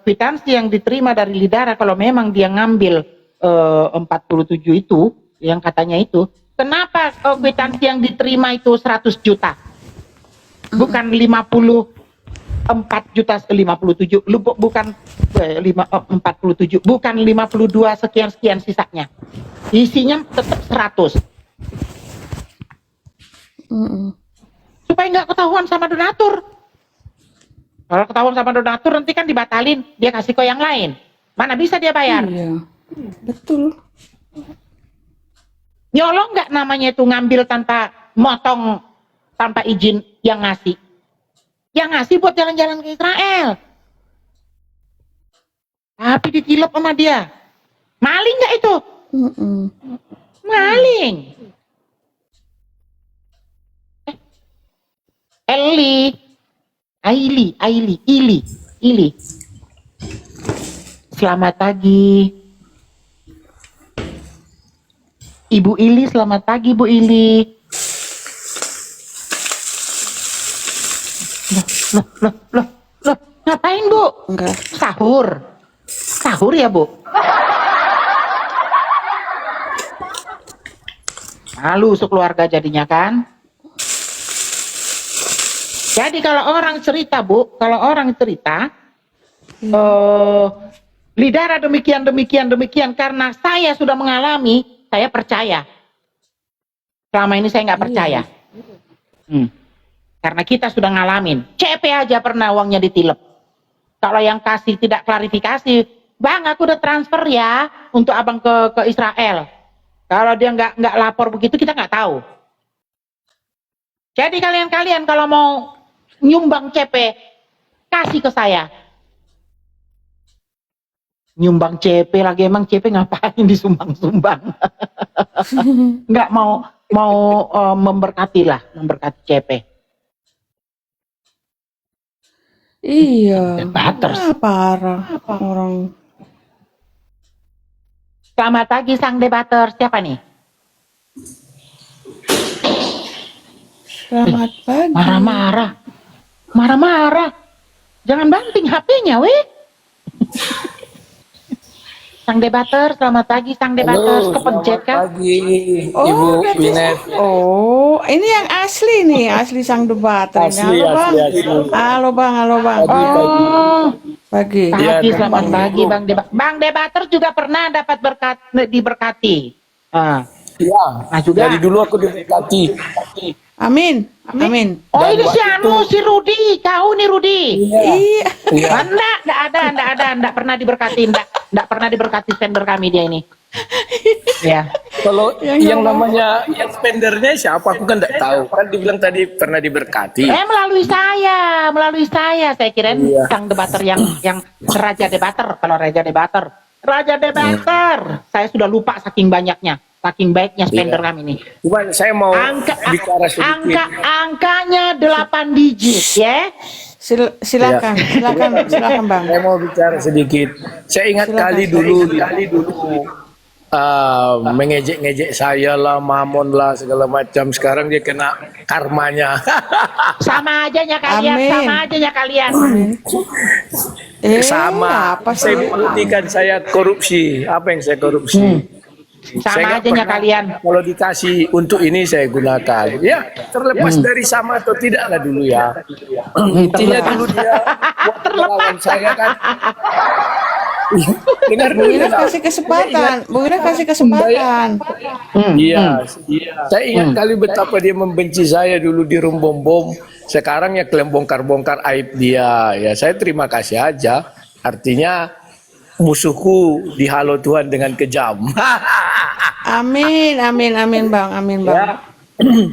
kwitansi yang diterima dari Lidara kalau memang dia ngambil 47 itu yang katanya itu, kenapa kwitansi yang diterima itu 100 juta bukan 54 juta 57 bukan 47 bukan 52 sekian sisanya, isinya tetap 100 supaya nggak ketahuan sama donatur. Kalau ketahuan sama donatur nanti kan dibatalin, dia kasih ke yang lain, mana bisa dia bayar. Iya, betul. Nyolong nggak namanya itu, ngambil tanpa motong, tanpa izin yang ngasih. Yang ngasih buat jalan-jalan ke Israel. Tapi ditilep sama dia. Maling nggak itu? Maling. Ili. Selamat pagi. Ibu Ili, selamat pagi Bu Ili. Loh, ngapain Bu? Enggak. Sahur ya Bu? Malu sekeluarga jadinya kan? Jadi kalau orang cerita Bu, Lidara demikian karena saya sudah mengalami, saya percaya. Selama ini saya nggak percaya. Karena kita sudah ngalamin. CP aja pernah uangnya ditilep. Kalau yang kasih tidak klarifikasi, Bang aku udah transfer ya untuk abang ke Israel. Kalau dia nggak lapor begitu, kita nggak tahu. Jadi kalian kalau mau nyumbang CP, kasih ke saya. Nyumbang CP lagi, emang CP ngapain disumbang-sumbang? Nggak mau memberkati CP. Iya. Debaters. Parah orang. Selamat pagi sang debater, siapa nih? Selamat pagi. Marah-marah. Jangan banting HP-nya, weh. Sang debater, selamat pagi sang debater. Kepencet kan? Selamat pagi, Ibu Binet. Oh, ini yang asli nih, asli sang debater. Asli. Halo bang. Pagi. Pagi, selamat pagi bang debater. Bang debater juga pernah dapat diberkati. Iya. Nah juga. Dari dulu aku diberkati. Amin. Oh ini si Rudi, kau nih Rudi. Iya. Enggak pernah diberkati, enggak pernah diberkati spender kami dia ini. Ya. Kalau yang namanya yang spendernya siapa aku kan enggak tahu. Kan dibilang tadi pernah diberkati. Melalui saya kirain sang debater yang raja debater. Kalau raja debater, saya sudah lupa saking banyaknya. Saking baiknya spender kami nih. Cuman saya mau bicara sedikit. Angkanya 8 digit ya. Silakan bang. Saya mau bicara sedikit. Saya ingat kali dulu mengejek-ngejek saya lah, mamon lah, segala macam. Sekarang dia kena karmanya. Sama aja kalian. Sama. Apa sih? Saya buktikan saya korupsi. Apa yang saya korupsi? Sama aja kalian. Kalau dikasih untuk ini saya gunakan. Ya, terlepas dari sama atau tidaklah dulu ya. Intinya dulu dia melawan saya kan. Dengar Bu Ira kasih kesempatan. Iya. Saya ingat kali betapa dia membenci saya dulu di room bom. Sekarang ya kalian bongkar-bongkar aib dia. Ya, saya terima kasih aja. Artinya musuhku dihalau Tuhan dengan kejam. Amin bang. Ya.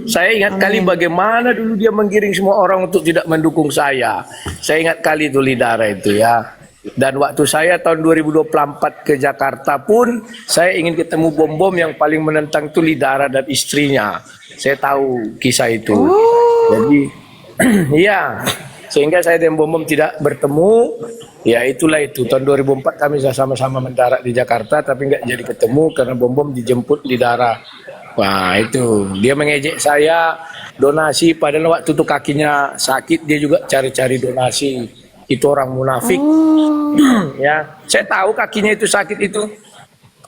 Saya ingat kali bagaimana dulu dia menggiring semua orang untuk tidak mendukung saya. Saya ingat kali itu Lidara itu ya. Dan waktu saya tahun 2024 ke Jakarta pun saya ingin ketemu bom-bom yang paling menentang itu Lidara dan istrinya. Saya tahu kisah itu. Jadi iya, sehingga saya dan bom-bom tidak bertemu. Ya itulah itu, tahun 2004 kami sama-sama mendarat di Jakarta tapi nggak jadi ketemu karena bom-bom dijemput Lidara. Wah itu, dia mengejek saya donasi padahal waktu itu kakinya sakit dia juga cari-cari donasi. itu orang munafik. Ya, saya tahu kakinya itu sakit itu.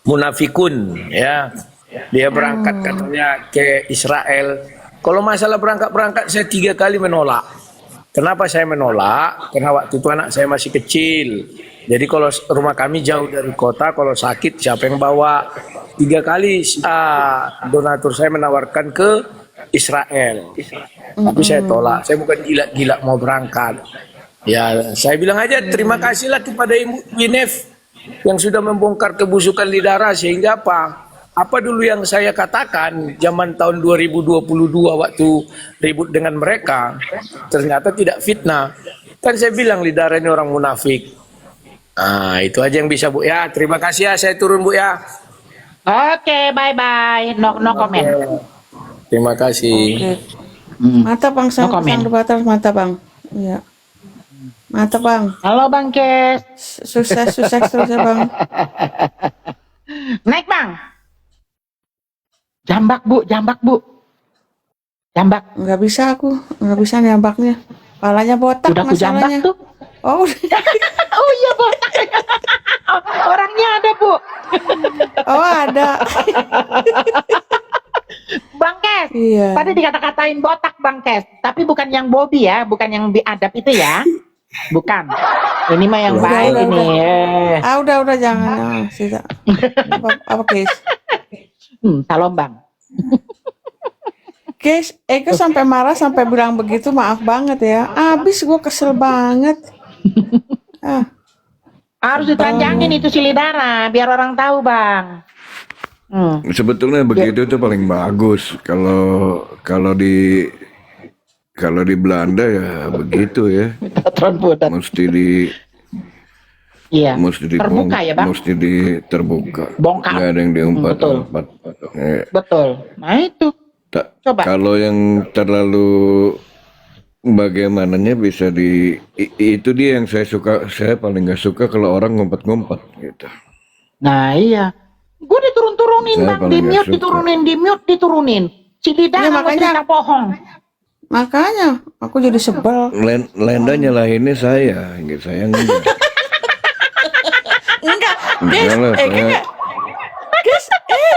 Munafikun, ya. Dia berangkat katanya ke Israel. Kalau masalah berangkat saya 3 kali menolak. Kenapa saya menolak? Karena waktu itu anak saya masih kecil. Jadi kalau rumah kami jauh dari kota, kalau sakit siapa yang bawa? 3 kali donatur saya menawarkan ke Israel. Tapi saya tolak. Saya bukan gila-gila mau berangkat. Ya, saya bilang aja terima kasihlah kepada Ibu Winef yang sudah membongkar kebusukan Lidara sehingga apa? Apa dulu yang saya katakan zaman tahun 2022 waktu ribut dengan mereka ternyata tidak fitnah. Kan saya bilang Lidara ini orang munafik. Nah, itu aja yang bisa Bu ya. Terima kasih ya, saya turun Bu ya. Oke, bye-bye. No comment. Terima kasih. Oke. Mantap Bang Sang comment. Dupatar, mantap Bang. Iya. Mantap Bang. Halo Bang Kes. Sukses terus ya Bang. Naik Bang. Jambak Bu. Jambak. Nggak bisa nyambaknya. Palanya botak Udah aku jambak masalahnya. tuh. Oh, Oh iya botak. Orangnya ada Bu. oh ada. Bang Kes. Iya. Tadi dikata-katain botak Bang Kes. Tapi bukan yang Bobby ya. Bukan yang biadab itu ya. Bukan. Ini mah yang Udah, baik udah, ini. Udah jangan. Sisa. Apa guys? Salam Bang. Guys, Eko sampai marah sampai bilang begitu, maaf banget ya. Abis gue kesel banget. Harus ditelanjangin itu si Lidara. Biar orang tahu Bang. Sebetulnya begitu itu paling bagus. Kalau di Belanda ya begitu ya. Iya. Mesti Terbuka ya Bang. Mesti terbuka. Bongkar. Nggak ada yang diumpat-umpat. Betul. Nah itu. Coba. Kalau yang terlalu bagaimananya bisa itu dia yang saya suka. Saya paling nggak suka kalau orang ngumpat-ngumpat gitu. Nah iya. Gue diturun-turunin Saya Bang. paling nggak Di-mute diturunin. Si Lidara Iya, makanya. cerita bohong. Makanya aku jadi sebel. Lenda nyalahinnya saya, gitu. Saya enggak. Enggak, Enggak guys, lah, Eka saya- enggak. Guys,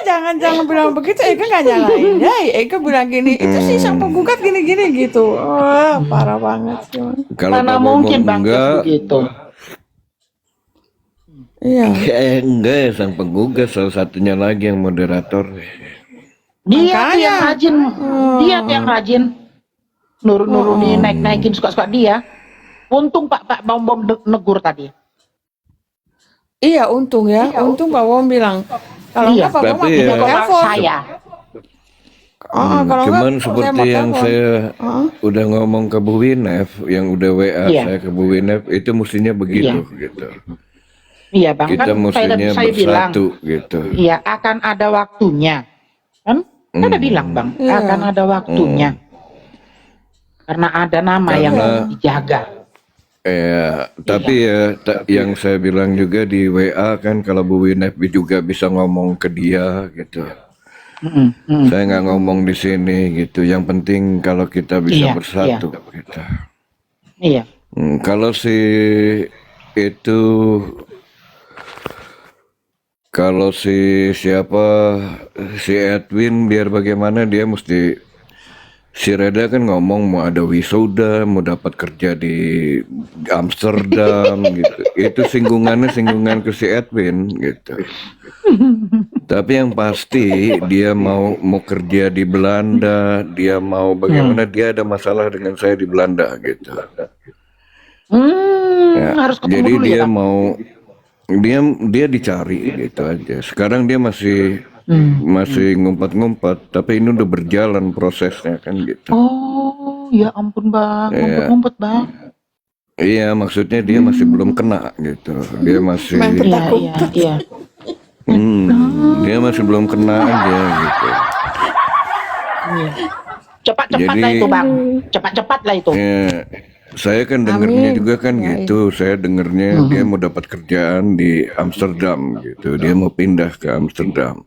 jangan bilang begitu. Eka nggak nyalain. Eka bilang gini, itu sih sang penggugat gini gitu. Wah, parah banget sih. Kalau Mana kamu mungkin ngomong Bang Kes enggak, begitu. Iya. enggak ya sang penggugat salah satunya lagi yang moderator. Dia tuh Makanya. yang rajin. Dia tuh yang rajin. Nurunin, naik-naikin suka-suka dia. Untung Pak Bom negur tadi. Iya, untung ya. Untung Pak Wom bilang. Kalau Iya. enggak Pak Wom Tapi aku ya- mau telepon. Saya. Kalau Cuman enggak, seperti mau yang telepon. saya udah ngomong ke Bu Winef, yang udah WA Iya. saya ke Bu Winef, itu mestinya begitu gitu. Iya Bang, Kita kan mestinya saya bilang. bersatu gitu. Iya, akan ada waktunya. Kan? Saya udah bilang Bang, Iya. akan ada waktunya. Karena ada nama yang Karena- dijaga. Tapi ya yang saya bilang juga di WA kan kalau Bu Winef juga bisa ngomong ke dia gitu. Saya nggak ngomong di sini gitu. Yang penting kalau kita bisa Iya, bersatu gitu. Iya. Kalau itu kalau siapa si Edwin biar bagaimana dia mesti si Reda kan ngomong mau ada wisuda, mau dapat kerja di Amsterdam gitu. Itu singgungan ke si Edwin gitu. Tapi yang pasti dia mau kerja di Belanda, dia mau bagaimana dia ada masalah dengan saya di Belanda gitu. Harus ketemu Jadi dulu dia ya Bang. mau dia dicari gitu aja. Sekarang dia masih ngumpat-ngumpat, tapi ini udah berjalan prosesnya kan gitu. Oh, ya ampun Bang, Iya. ngumpet Bang. Iya, maksudnya dia masih belum kena gitu. Dia masih Iya. dia masih belum kena aja gitu. Cepat-cepat lah Jadi- itu Bang. Cepat-cepat lah itu. Ya, saya kan dengernya Amin. juga kan Ya, gitu. Saya dengernya dia mau dapat kerjaan di Amsterdam gitu. Dia mau pindah ke Amsterdam.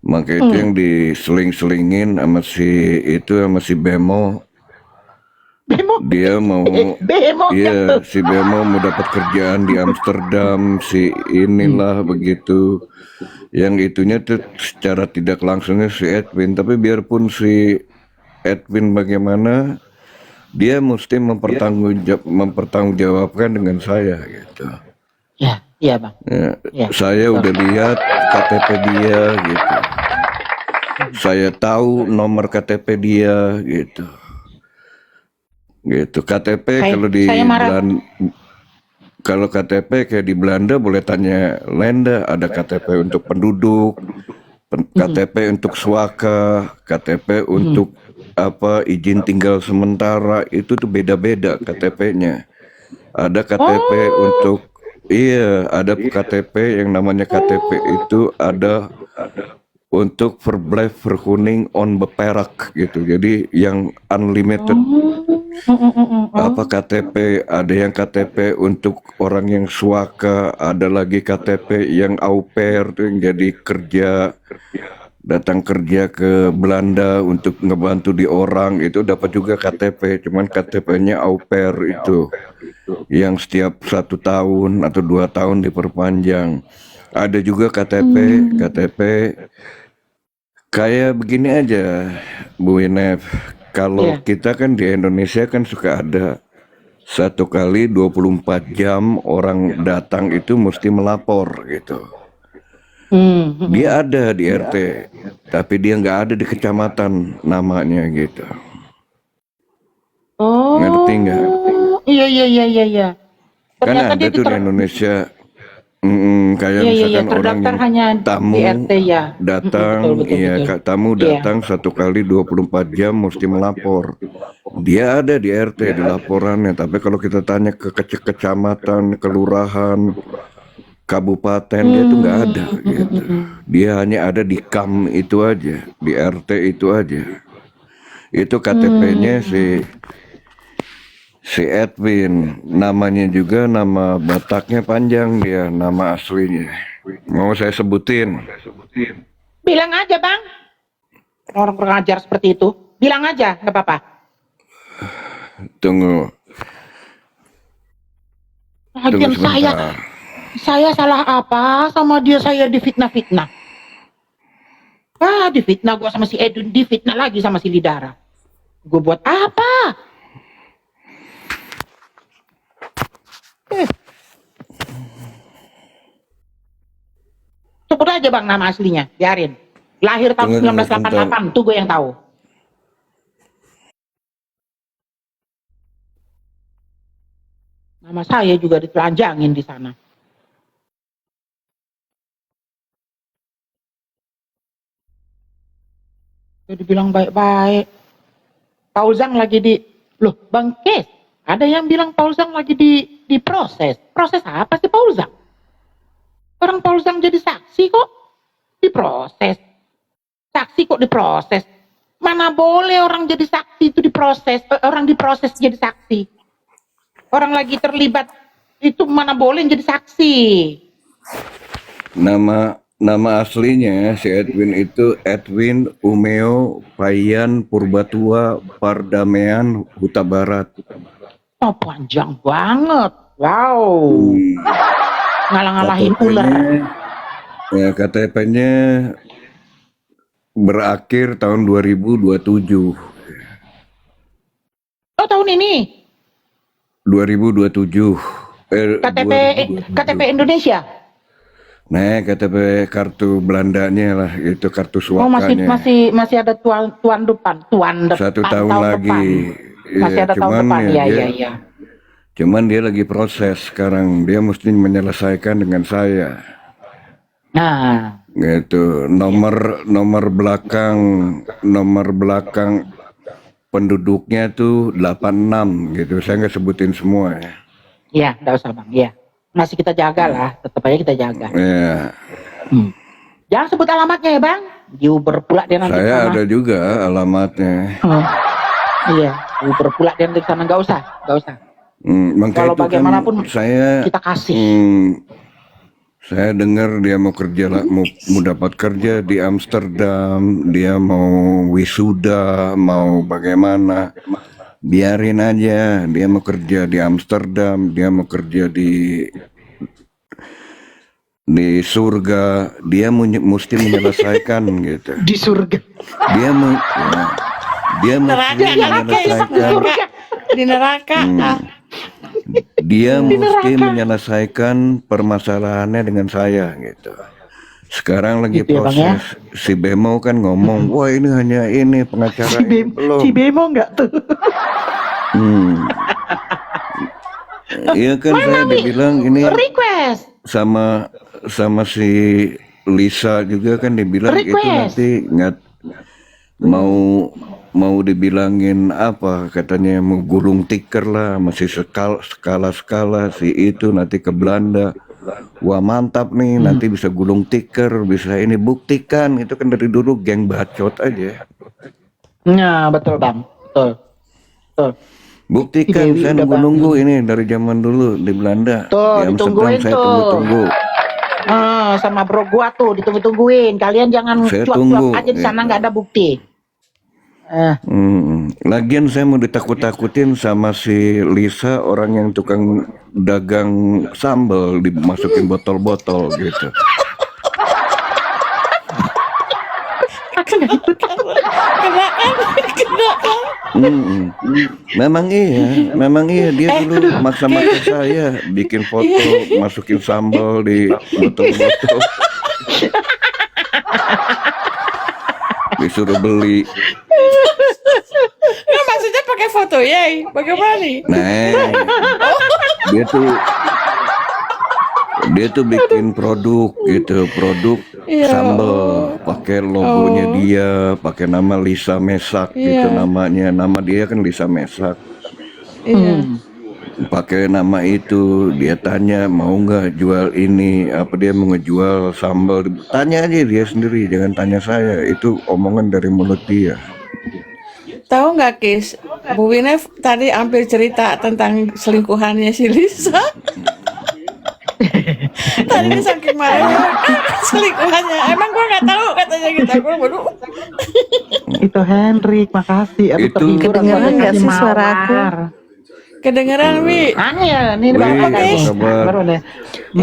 Maka itu yang diseling-selingin sama si Bemo. Bemo Dia mau, Bemo iya, gitu. si Bemo mau dapat kerjaan di Amsterdam, si inilah begitu. Yang itunya tuh secara tidak langsungnya si Edwin, tapi biarpun si Edwin bagaimana, dia mesti mempertanggungjawabkan dengan saya gitu. Ya, iya bang. Ya, Ya, saya betul. udah lihat KTP dia gitu. Saya tahu nomor KTP dia gitu. Gitu. KTP Saya, kalau di saya marah. kalau KTP kayak di Belanda boleh tanya Lenda, ada KTP untuk penduduk, KTP untuk suaka, KTP untuk apa izin tinggal sementara, itu tuh beda-beda KTP-nya. Ada KTP untuk, iya, ada KTP yang namanya KTP itu ada untuk verblijf vergunning on beperk gitu. Jadi yang unlimited apa KTP, ada yang KTP untuk orang yang suaka, ada lagi KTP yang au pair tuh yang jadi kerja, datang kerja ke Belanda untuk ngebantu di orang, itu dapat juga KTP, cuman KTP-nya au pair itu yang setiap 1 tahun atau 2 tahun diperpanjang. Ada juga KTP kayak begini aja, Bu Inef. Kalau Iya. kita kan di Indonesia kan suka ada 1 kali 24 jam orang datang itu mesti melapor gitu. Dia ada di RT, tapi dia nggak ada di kecamatan namanya gitu. Ngerti nggak? Oh, iya iya iya iya iya. Kan Ternyata ada dia tuh di Indonesia. Kayak iya iya iya misalkan orang terdaftar yang hanya tamu di RT ya. datang, Betul betul iya betul. tamu Iya. datang 1 kali 24 jam mesti melapor. Dia ada di RT di laporannya, tapi kalau kita tanya ke kecamatan, kelurahan, kabupaten, dia tuh nggak ada gitu. Dia hanya ada di KAM itu aja, di RT itu aja. Itu KTP-nya si Edwin, namanya juga nama Bataknya panjang dia, nama aslinya. Mau saya sebutin? Bilang aja bang. Orang kurang ajar seperti itu. Bilang aja, nggak apa-apa. Tunggu Lagian sebentar. saya salah apa sama dia, saya difitnah-fitnah. Difitnah gua sama si Edun, difitnah lagi sama si Lidara. Gue buat apa? Sebut aja bang nama aslinya, biarin. Lahir tahun Tunggu 1988, tuh gue yang tahu. Nama saya juga ditelanjangin di sana. Dia dibilang baik-baik. Paulzang lagi loh Bang Kes, ada yang bilang Paulzang lagi diproses. Proses apa sih Paulzang? Orang Paulzang jadi saksi kok diproses. Saksi kok diproses? Mana boleh orang jadi saksi itu diproses, orang diproses jadi saksi. Orang lagi terlibat itu mana boleh jadi saksi. Nama aslinya si Edwin itu Edwin Umeo Payan Purbatua Pardamean Huta Barat. Oh panjang banget. Wow. Ngalah-ngalahin ular. Ya, KTP-nya berakhir tahun 2027. Oh tahun ini 2027. KTP Indonesia. Nah, KTP kartu Belandanya lah, itu kartu Oh suakanya. masih ada tuan depan 1 tahun lagi. depan. Masih ada tahun depan. Iya. Cuman dia lagi proses sekarang, dia mesti menyelesaikan dengan saya. Nah, Gitu. Nomor belakang penduduknya tuh 86 gitu. Saya nggak sebutin semua ya. ya enggak usah bang. Iya. Masih kita jaga lah, tetap aja kita jaga. Ya, Jangan sebut alamatnya ya bang. Diuber pula dia nanti saya sana. ada juga alamatnya. Iya, diuber pula dia nanti sana. Nggak usah. Makanya Kalau itu bagaimanapun kan saya kita kasih. Saya dengar dia mau kerja mau dapat kerja di Amsterdam, dia mau wisuda, mau bagaimana. biarin aja, dia mau kerja di Amsterdam, dia mau kerja di surga, dia mesti menyelesaikan gitu. Di surga. Dia mau ya, dia mesti menyelesaikan, di neraka. dia mesti menyelesaikan permasalahannya dengan saya gitu. Sekarang lagi Gitu ya, Bang, ya? proses. Si Bemo kan ngomong, wah ini hanya ini pengacara ini belum. Si Bemo nggak tuh? Iya kan saya dibilang ini Request. sama si Lisa juga kan dibilang itu Request. nanti nggak mau dibilangin apa katanya mau gulung tikar lah masih skala si itu nanti ke Belanda. Wah mantap nih nanti bisa gulung tikar bisa ini buktikan itu kan dari dulu geng bacot aja. Nah, betul Bang. Betul. Buktikan Dewi saya udah nunggu ini dari zaman dulu di Belanda. Tuh, Di Amsterdam ditungguin saya tuh. tunggu. Sama bro gua tuh ditunggu-tungguin. Kalian jangan Saya cuap-cuap tunggu. aja di sana nggak ada bukti. Lagian saya mau ditakut-takutin sama si Lisa orang yang tukang dagang sambal dimasukin botol-botol gitu. Memang iya dia dulu maksa-maksa saya bikin foto masukin sambal di botol-botol. Disuruh beli. Nggak, maksudnya pakai foto ya? Bagaimana nih? Nah, dia tuh bikin produk gitu, produk sambal, pakai logonya dia, pakai nama Lisa Mesak gitu namanya. Nama dia kan Lisa Mesak. Iya. Pakai nama itu, dia tanya mau nggak jual ini, apa dia mau ngejual sambal. Tanya aja dia sendiri, jangan tanya saya. Itu omongan dari mulut dia. Tahu nggak Kis? Bu Winef tadi hampir cerita tentang selingkuhannya si Lisa. Tadi dia saking marahnya selingkuhannya. Emang gua nggak tahu katanya kita gua baru. Itu Hendrik, makasih. Aduh, Itu- terhibur Kedengeran aku nggak kasih sih suara aku? mawar. Kedengeran Wi. Ini Wih, Bang apa Hendrik. kabar? Baru deh.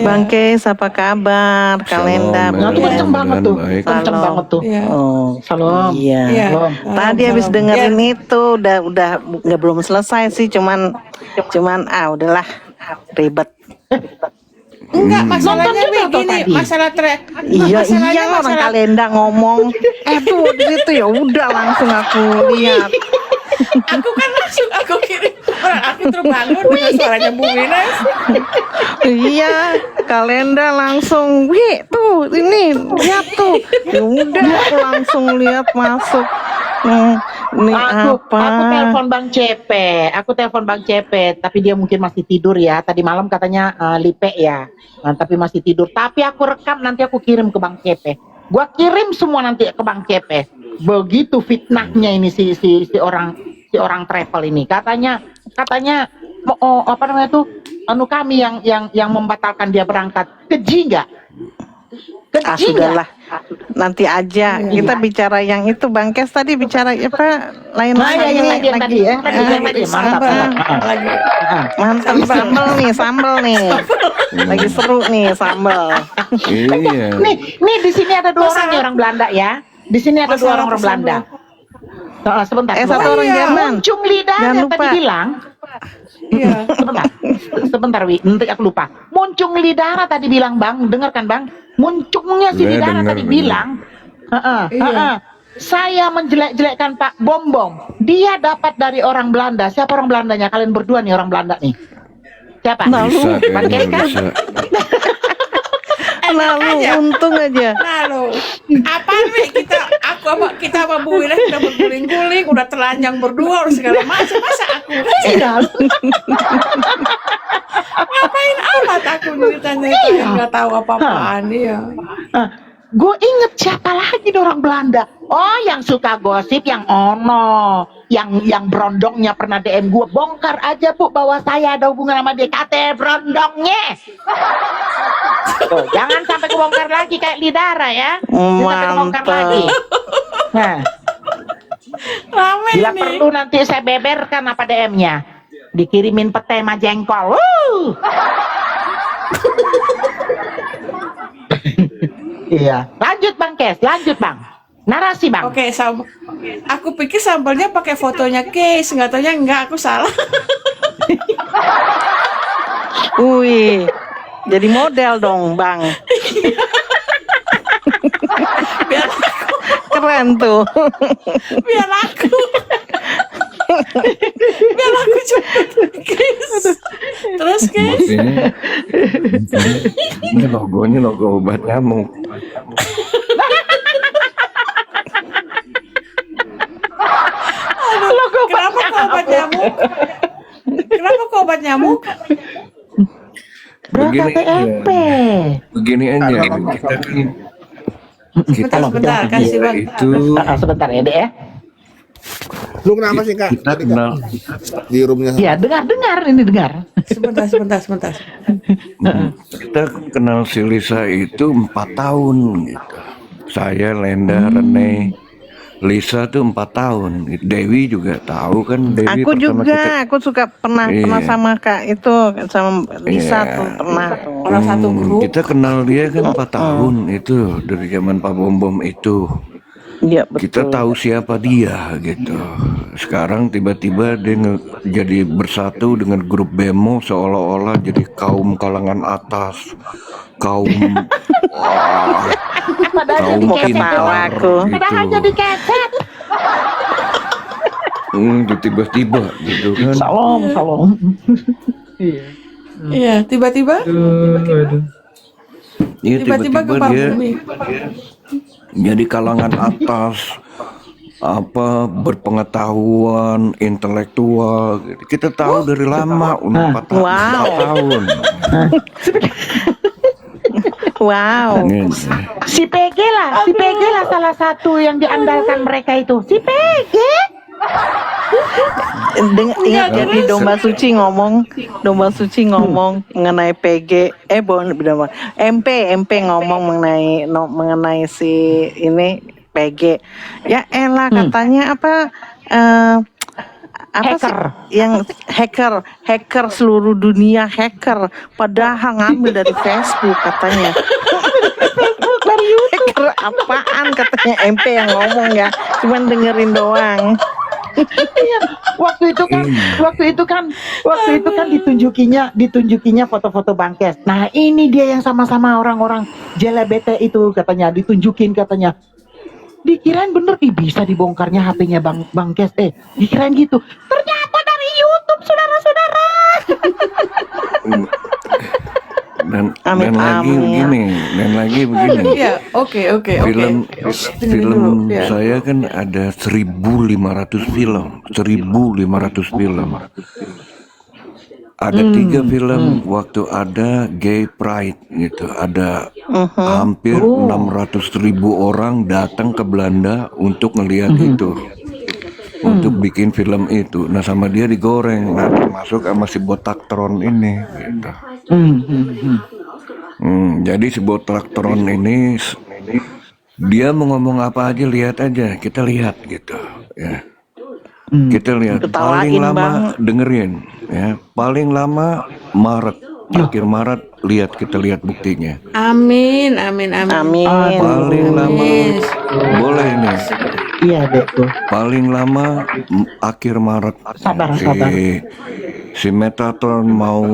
Bang Kees, apa kabar? Kalenda. Shalom, Nah, tuh kenceng banget tuh. baik. Kenceng Salam. banget tuh. Iya. Salam. Iya. Iya. Salam. Tadi habis Salam. dengerin Iya. itu udah nggak belum selesai sih, cuman udahlah ribet. Enggak, masalahnya Nonton Wi juga tuh gini, tadi. masalah Iya masalahnya orang masalah kalenda ngomong, tuh di situ ya udah langsung aku lihat. aku kan langsung aku kirim orang aku terbangun dengan suaranya Bu Winef. Iya, kalenda langsung, wih tuh ini lihat tuh, ya udah aku langsung lihat masuk. Ini Aku apa? telepon Bang CP, tapi dia mungkin masih tidur ya. Tadi malam katanya lipe ya. Tapi masih tidur. Tapi aku rekam nanti aku kirim ke Bang CP. Gua kirim semua nanti ke Bang CP. Begitu fitnahnya ini si orang travel ini. Katanya apa namanya tuh? Kami yang membatalkan dia berangkat. Keji nggak? Keji nggak? Sudahlah, nanti aja kita bicara yang itu. Bang Kes tadi bicara apa lain Nah, lagi yang tadi yang tadi mantap. Lagi mantap sambel nih lagi seru nih sambel. Iya. Nih di sini ada dua orang nih orang Belanda ya. Di sini ada dua orang Belanda. Sebentar. Satu orang Jerman. Muncung lidahnya Jangan lupa. tadi bilang. iya. Sebentar Wi, nanti aku lupa. Muncung lidara tadi bilang Bang, dengarkan Bang. Muncungnya si Saya lidara dengar, tadi dengar. bilang, saya menjelek-jelekkan Pak Bom Bom. Dia dapat dari orang Belanda. Siapa orang Belandanya? Kalian berdua nih orang Belanda nih. Siapa? Bisa kayaknya Bang bisa. Lalu untung aja. Lalu apaan Wi kita sama Bu Winef udah berguling-guling, udah telanjang berdua, udah segala macam. Masa aku ngapain amat aku ditanya nggak tahu apa-apaan ya. Gue inget siapa lagi nih orang Belanda. Oh, yang suka gosip, yang ono, yang berondongnya pernah DM gue. Bongkar aja Bu bahwa saya ada hubungan sama DKT berondongnya. Tuh, jangan sampai kebongkar lagi kayak lidara ya. Jangan sampai kebongkar Mantap. lagi. Nah, Ramen Bila ini. perlu nanti saya beberkan apa DM-nya. Dikirimin pete sama jengkol. Iya. Lanjut Bang Kes, lanjut Bang. Narasi Bang. Oke, aku pikir sambalnya pakai fotonya Case, nggak taunya enggak, aku salah. Wih, jadi model dong, Bang. Biar Keren tuh. biar aku cepet Case. Terus Case, Ini logonya logo obat nyamuk. kenapa kok obat nyamuk? Kenapa kok obat nyamuk? Begini aja. KTMP. Begini aja. Kita kan Sebentar, kasih Bang. itu Sebentar ya Dek ya. Lu kenapa sih Kak? kita Tadi, Kak, kenal di roomnya. Iya, dengar ini dengar. Sebentar. kita kenal si Lisa itu 4 tahun gitu. Saya, Lenda, Rene, Lisa tuh 4 tahun. Dewi juga tahu kan. Dewi Aku pertama juga, kita- aku suka pernah Iya. sama Kak itu, sama Lisa Iya. tuh pernah tuh. Orang satu grup. Kita kenal dia kan 4 tahun itu dari zaman Pak Bom Bom itu. Iya Kita betul. tahu siapa dia gitu. Sekarang tiba-tiba dia jadi bersatu dengan grup Bemo seolah-olah jadi kaum kalangan atas, kaum wah, Padahal kaum jadi Mau keset ketawa doang. aku. Padahal gitu. jadi keset. Tiba-tiba gitu kan. Salam. Iya, tiba-tiba Iya tiba-tiba tiba-tiba gempa dia bumi. jadi kalangan atas, apa berpengetahuan, intelektual. Kita tahu dari lama, udah 4 Wow. tahun. Wow. Gitu. Si PG lah salah satu yang diandalkan mereka itu. Si PG. Ingat ya di Domba Suci ngomong mengenai PG, benar MP ngomong mengenai si ini PG. Ya elah katanya apa Hacker. sih yang hacker seluruh dunia hacker padahal ngambil dari Facebook katanya. Hacker apaan katanya MP yang ngomong ya, cuman dengerin doang. Waktu itu kan ditunjukinya foto-foto Bangkes. Nah, ini dia yang sama-sama orang-orang jelebete itu katanya ditunjukin katanya. Dikirain bener bisa dibongkarnya HP-nya Bangkes. Dikirain gitu. Ternyata dari YouTube, saudara-saudara. Dan Amit, lagi begini. Iya, oke. Film dulu, ya. saya kan ada 1.500 film. Ada 3 film waktu ada Gay Pride gitu. Ada hampir 600.000 orang datang ke Belanda untuk ngelihat itu. Untuk bikin film itu. Nah sama dia digoreng. Nah termasuk sama si Botaktron ini gitu. Jadi si Botaktron ini dia mau ngomong apa aja lihat aja, kita lihat gitu ya. Kita lihat Ketawain, paling lama Bang. dengerin ya, paling lama Maret, akhir Maret kita lihat buktinya. Amin. Amin. Paling lama boleh ini. Iya, Dek tuh. Paling lama akhir Maret. Sabar. Si Metatron mau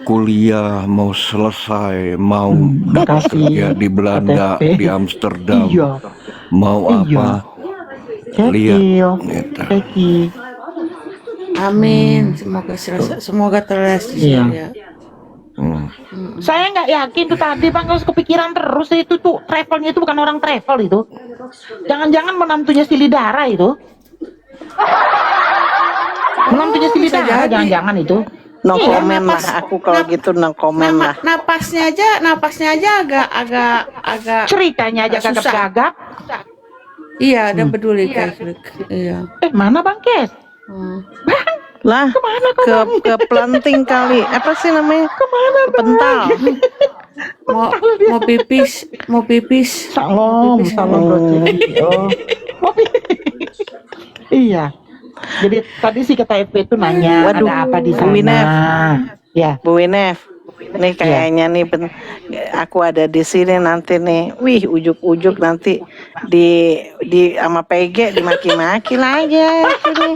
kuliah, mau selesai, mau dapat kasih kerja di Belanda, KTP. di Amsterdam, Iya. mau apa? Lihat, gitu. Ceki. Amin. Semoga terrealisasi. Iya. Ya. Saya nggak yakin tuh tadi Bang, harus kepikiran terus itu tuh travelnya itu bukan orang travel itu. Jangan-jangan menantunya si Lidara itu. Menantunya si bisa Lidara, jadi. jangan-jangan itu. No Iya, comment lah aku kalau gitu, no comment lah. Napasnya aja agak Ceritanya aja Susah. gagap-gagap. iya, ada peduli Kak. Iya. Mana Bang Kes? Lah ke planting kali. Apa sih namanya? Kemana? Pental. Mau pipis. Salam bro Ceki. Oh. Iya. Jadi tadi si kata FP itu nanya Waduh, ada apa di Bu sana. Winef. Ya. Bu Winef, nih kayaknya nih aku ada di sini nanti nih. Wih, ujuk-ujuk nanti di sama PG dimaki-maki lagi aku nih.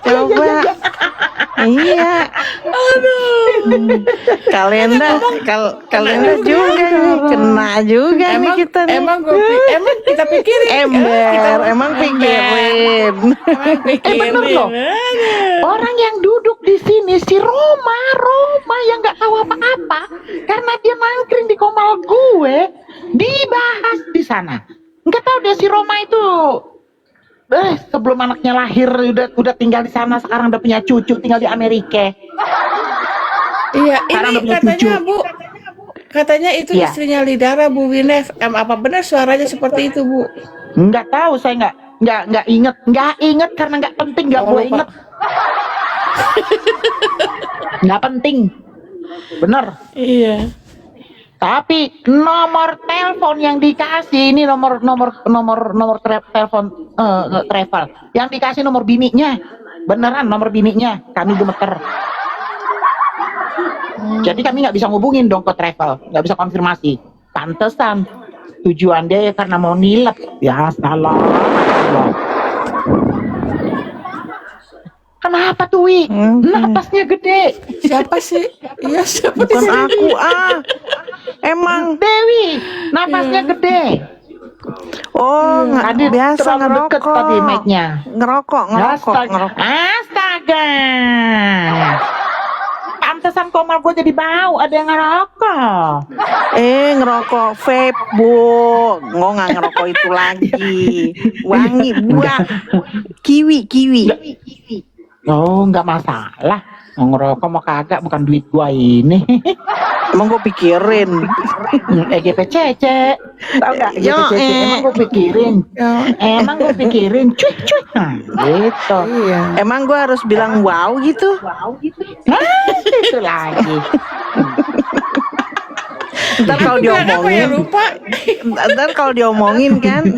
Coba. Iya. Kalenda juga nih, kena juga nih kita nih. Emang kita pikirin. Emang pikirin. Bener loh. Orang yang duduk di sini si Roma yang nggak tahu apa-apa karena dia nangkring di komal gue dibahas di sana. Nggak tahu dia si Roma itu sebelum anaknya lahir udah tinggal di sana, sekarang udah punya cucu tinggal di Amerika. Iya, Sekarang ini udah punya katanya cucu. Bu. Katanya itu Iya. istrinya Lidara, Bu Winef. Apa benar suaranya seperti itu, Bu? Nggak tahu, saya nggak inget karena nggak penting, nggak boleh inget. Nggak penting, bener. Iya. Tapi nomor telepon yang dikasih ini nomor telepon travel yang dikasih nomor bininya, beneran nomor bininya. Kami gemeter. Jadi kami nggak bisa ngubungin dong ke travel, nggak bisa konfirmasi. Pantesan tujuan dia ya karena mau nilep. Ya salah. Kenapa tuh Wi? Napasnya gede. Siapa sih? Iya, siapa Bukan sih? aku Emang Dewi, napasnya gede. Tadi biasa terlalu deket ngerokok. tadi mic-nya. Ngerokok. Astaga. Pantesan komal gue jadi bau, ada yang ngerokok. Ngerokok vape, Bu. Nggak ngerokok itu lagi. Wangi, buah. Kiwi. Oh, nggak masalah. Mau ngerokok mau kagak, bukan duit gua ini. Emang gue pikirin. EGPCC. Tahu nggak Yo, EGPCC? Emang gue pikirin. Cuy. Nah, gitu. Iya. Emang gue harus bilang wow gitu? Nah, itu lagi. Ntar kalau Aku bilang apa ya, diomongin, lupa.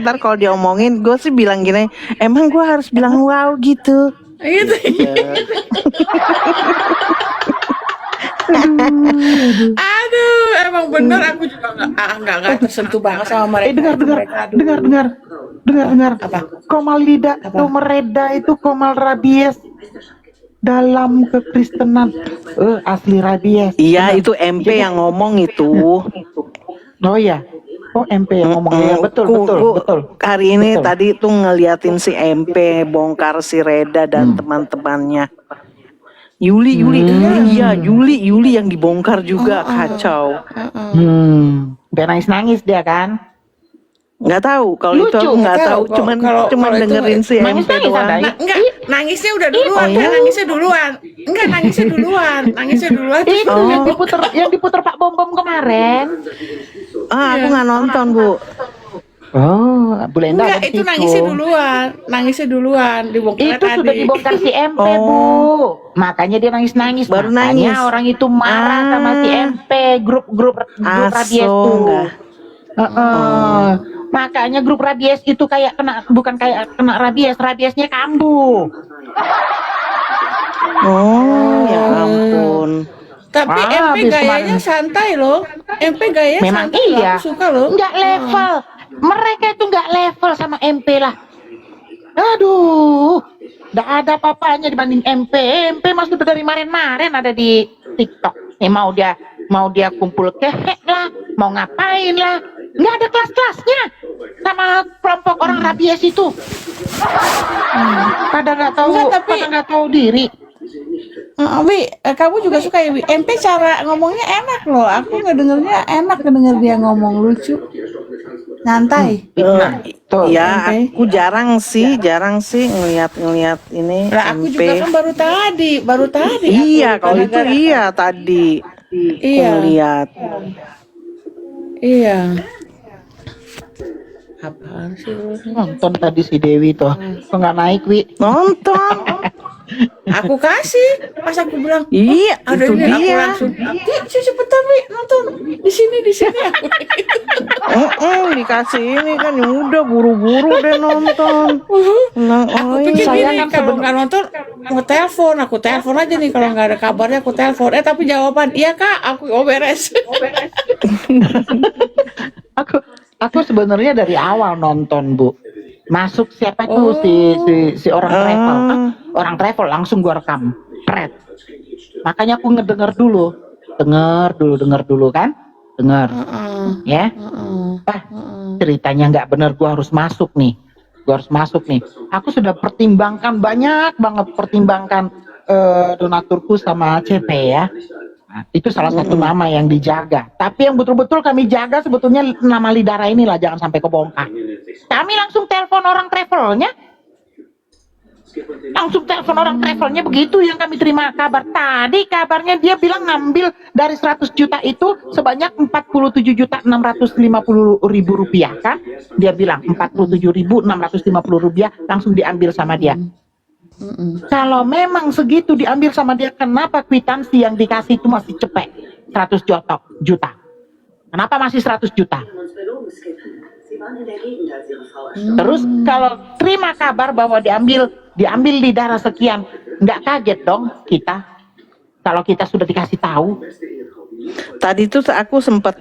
ntar kalau diomongin, gue sih bilang gini, emang gue harus bilang wow gitu. Gitu. Aduh, emang bener aku juga nggak tersentuh banget sama mereka. Dengar. Apa? Komal Lida, Komal Reda itu Komal Rabies dalam kekristenan. Asli Rabies. Iya, itu MP yang ngomong itu. Oh iya. Oh MP yang ngomong ya, betul. Hari ini Betul. tadi tuh ngeliatin si MP bongkar si Reda dan teman-temannya. Yuli yang dibongkar juga, kacau. Dia nangis dia kan. Nggak tahu kalau Lucu, itu aku nggak nggak tahu, tahu. cuman Kalau itu dengerin si nangis MP doang. ada. Enggak, nangisnya udah duluan, iya? nangisnya duluan. Terus Itu yang diputer Pak Bom kemarin. Aku nggak nonton, Bu. Oh, Bu Lenda enggak, ada di itu situ. nangisnya duluan, dibongkar Itu tadi. sudah dibongkar si MP, Bu. Makanya dia nangis. Baru Makanya nangis. orang itu marah sama si MP, grup rabies Aso, tuh. enggak. Makanya grup rabies itu bukan kayak kena rabiesnya kambuh. Ya ampun. Tapi MP Habis gayanya kemarin. santai loh. MP gayanya Memang santai loh, iya. aku suka loh. Nggak level. Mereka itu nggak level sama MP lah. Aduh, nggak ada apa-apanya dibanding MP. MP masih udah dari kemarin ada di TikTok. Mau dia kumpul kehek lah, mau ngapain lah. Nggak ada kelas-kelasnya sama kelompok orang rabies itu. Pada nggak tahu diri. Wi, kamu juga suka ya, Wi? MP cara ngomongnya enak loh. Aku ngedengernya enak denger dia ngomong, lucu. Nyantai. Tuh. Ya, MP. aku jarang sih ngeliat ini Lah aku MP. juga kan baru tadi. Iya, aku kalau itu gara-gara- iya tadi. Iya. Aku lihat. Iya. Apaan sih lu? Nonton tadi si Dewi tuh. Kok nggak naik, Wi? Nonton. Aku kasih, pas aku bilang, Iya, ada itu ini aku dia. langsung, cepetan Wi, nonton di sini aku. Dikasih ini kan ya udah buru-buru deh nonton. Nah, Aku oh pikir iya. Saya gini, kan kalau nggak nonton mau telepon, aku telepon aja nih kalau nggak ada kabarnya aku telepon. Tapi jawaban iya kak, aku beres. Aku sebenarnya dari awal nonton, Bu. Masuk siapa itu Oh. si orang travel. Orang travel langsung gua rekam. Pret. Makanya aku ngedenger dulu. Denger dulu kan? Denger. Ya. Ceritanya nggak bener, gua harus masuk nih. Aku sudah pertimbangkan banyak banget donaturku sama CP ya. Nah, itu salah satu nama yang dijaga. Tapi yang betul-betul kami jaga sebetulnya nama Lidara inilah, jangan sampai kebongkar. Kami langsung telepon orang travelnya. Begitu yang kami terima kabar. Tadi kabarnya dia bilang ngambil dari 100 juta itu sebanyak 47.650.000 rupiah kan. Dia bilang 47.650 rupiah langsung diambil sama dia. Kalau memang segitu diambil sama dia, kenapa kwitansi yang dikasih itu masih cepet 100 juta? Kenapa masih 100 juta? Terus kalau terima kabar bahwa diambil Lidara sekian, nggak kaget dong kita kalau kita sudah dikasih tahu. Tadi tuh aku sempet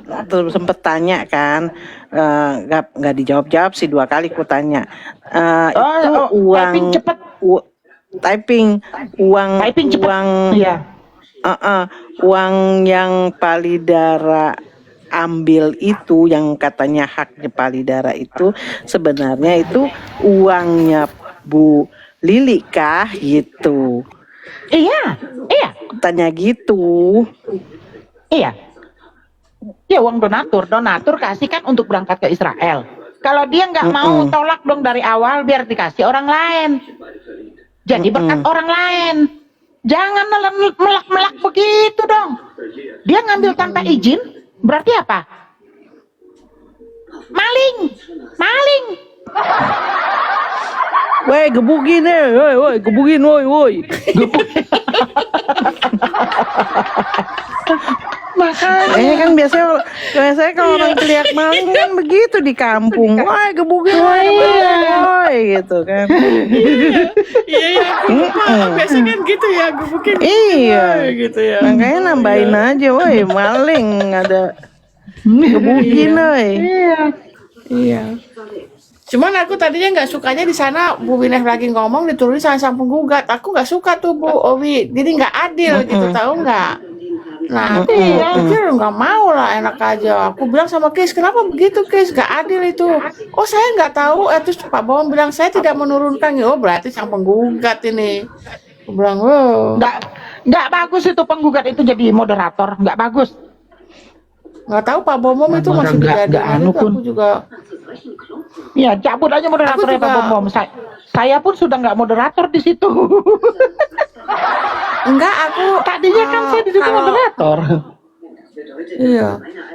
tanya kan, nggak dijawab sih 2 kali ku tanya. Itu uang Typing cepet. Typing uang Iya. uang yang Palidara ambil itu, yang katanya haknya Palidara itu sebenarnya itu uangnya Bu Lili kah gitu? Iya. Tanya gitu. Iya. Ya uang donatur kasih kan untuk berangkat ke Israel. Kalau dia nggak mau, tolak dong dari awal biar dikasih orang lain. Jadi berkat orang lain. Jangan melak-melak begitu dong. Dia ngambil tanpa izin, berarti apa? Maling. Woi, gebukin deh, woi, gebukin, woi. Makanya Kan biasanya kalau orang teriak maling kan begitu di kampung. Woi, gebukin, woi, gitu kan. Iya, biasanya kan gitu ya, gebukin. Iya, Gitu ya. makanya nambahin aja, woi, maling ada gebukin, woi. Iya. Cuman aku tadinya nggak sukanya di sana Bu Bineh lagi ngomong diturunin sama sang penggugat. Aku nggak suka tuh Bu Owi. Jadi nggak adil gitu, tahu nggak? Nah, aku pikir nggak mau lah, enak aja. Aku bilang sama Kris, kenapa begitu Kris? Nggak adil itu. Oh saya nggak tahu. Terus Pak Bawang bilang saya tidak menurunkan. Oh berarti sang penggugat ini. Aku bilang, wow. nggak bagus itu penggugat itu jadi moderator, nggak bagus. Nggak tahu Pak Bawang itu Nggak- masih nggak dijadiin anu itu. pun. Aku juga. Ya cabut aja moderatornya Aku Pak juga- Bom. Saya pun sudah nggak moderator di situ. Enggak, aku Tadinya kan saya di situ kalau- moderator. Iya.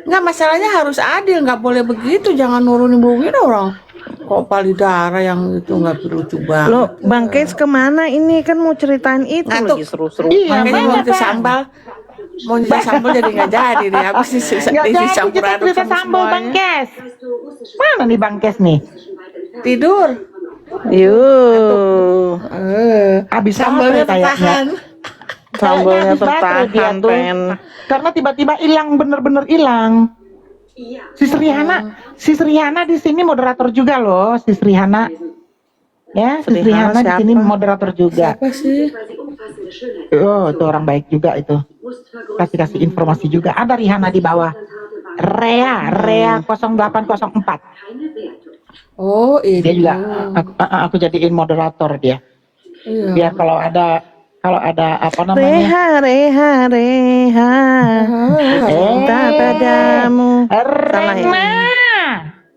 Enggak, masalahnya harus adil, nggak boleh begitu, jangan nurunin Bu Wina orang. Kok Palidara yang itu nggak lucu banget. Lo Bang Kes kemana ini, kan mau ceritain itu Ngantuk. lagi seru-seru. Iya, Makanya mau banyak, cerita Pak. sambal. Mau cerita sambal jadi nggak jadi deh. Habis Nggak jadi dicampur kita aduk cerita sama sambal Bang semuanya. Kes. Mana nih Bang Kes nih? Tidur. Yuh, Habis Sambalnya baterai kayaknya. tertahan. sambalnya Habis baterai dia tertahan, tuh. pengen. Karena tiba-tiba hilang, bener-bener hilang. Si Srihana di sini moderator juga loh, si Srihana. Ya, si Srihana Srihana di sini siapa? moderator juga. Apa sih? Oh, itu orang baik juga itu. Kasih informasi juga. Ada Rihana di bawah. Rea 0804. Oh, itu. Dia juga aku jadiin moderator dia. Iya. Biar kalau ada apa namanya? Reha, cinta padamu. Salah ya? Rena.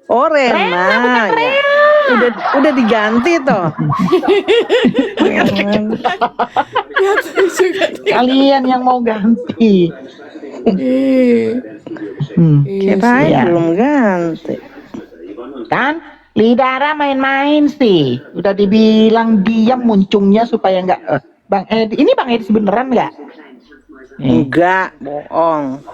Oh, Rena. Ya. Udah diganti toh. Kalian yang mau ganti. Kirain Iya. belum ganti. Kan Lidara main-main sih. Udah dibilang diam muncungnya supaya nggak Bang Edi. Ini Bang Edi beneran nggak? Enggak, bohong.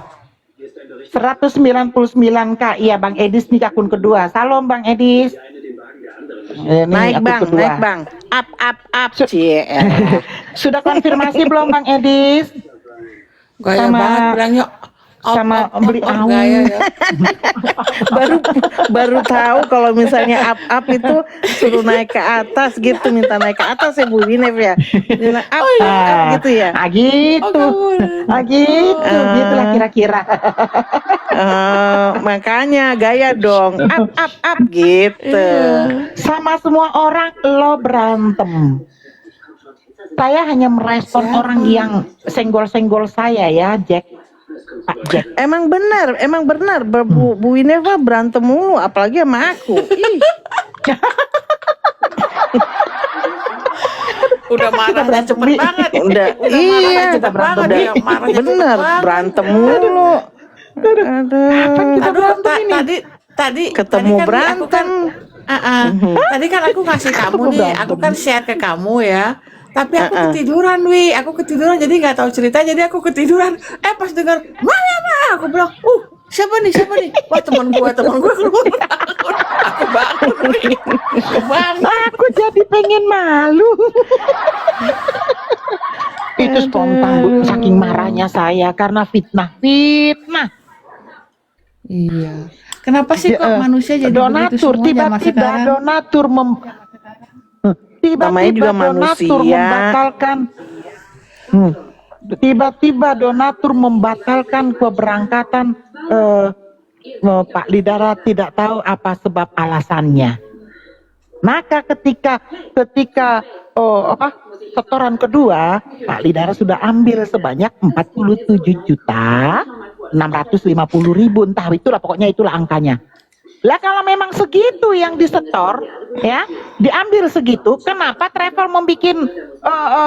199K. Iya Bang Edis nih akun kedua. Salam Bang Edis. Ini Naik akun bang, kedua. naik bang. Up. Cie. Sudah konfirmasi belum Bang Edis? Gaya Sama- banget bilangnya. sama beli aung. gaya ya. baru tahu kalau misalnya up itu suruh naik ke atas gitu, minta naik ke atas ya Bu Winef ya. Dia bilang, up gitu ya. Gitu. Gitu. Gitulah kira-kira. Makanya gaya dong, up gitu. Sama semua orang lo berantem. Saya hanya merespon orang yang senggol-senggol saya ya, Jack. Pak Jack. Emang benar Bu Winef mah berantem mulu, apalagi sama aku. Ih, Udah marahnya cepet banget. udah marahnya iya, cepet banget. udah Dia marahnya cepet bener banget. berantem mulu. Aduh, Aduh, tadi ketemu tadi kan aku kan, berantem. tadi kan aku ngasih kamu nih, aku kan share ke kamu ya. Tapi aku ketiduran, aku ketiduran jadi nggak tahu cerita, jadi aku ketiduran. Pas dengar mana, aku bilang, siapa nih? Wah teman gua keluar. Aku bangun. Aku jadi pengen malu. Itu spontan Bu, saking marahnya saya karena fitnah. Iya. Kenapa sih kok manusia jadi begitu donatur semua zaman tiba-tiba sekarang? donatur Namanya juga donatur manusia. membatalkan tiba-tiba donatur membatalkan keberangkatan Pak Lidara tidak tahu apa sebab alasannya. Maka ketika setoran kedua Pak Lidara sudah ambil sebanyak 47.650.000, entah itulah pokoknya itulah angkanya. Lah kalau memang segitu yang disetor ya, diambil segitu, kenapa travel membuat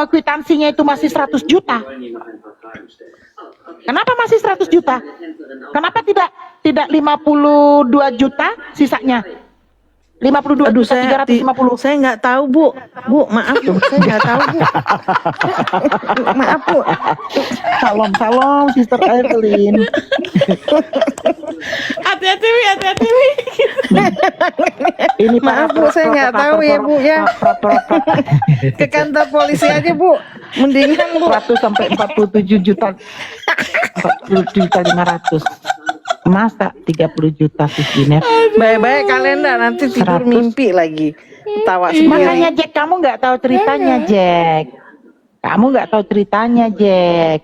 kwitansinya itu masih 100 juta? Kenapa masih 100 juta? Kenapa tidak 52 juta sisanya? 52 Aduh, juta 350. saya nggak tahu Bu, maaf Bu, saya nggak tahu Bu. Maaf Bu. Salam Sister Evelyn. Hati-hati Wi. Ini Maaf Bu, saya nggak tahu ya Bu ya. Ke kantor polisi aja Bu, mendingan Bu. 100 sampai 47 juta. 47 juta 500. Masa 30 juta sih Winef? Baik-baik kalian dah nanti tidur 100. mimpi lagi. Tawa Makanya sendiri. Jack, kamu nggak tahu ceritanya Jack. Kamu nggak tahu ceritanya Jack.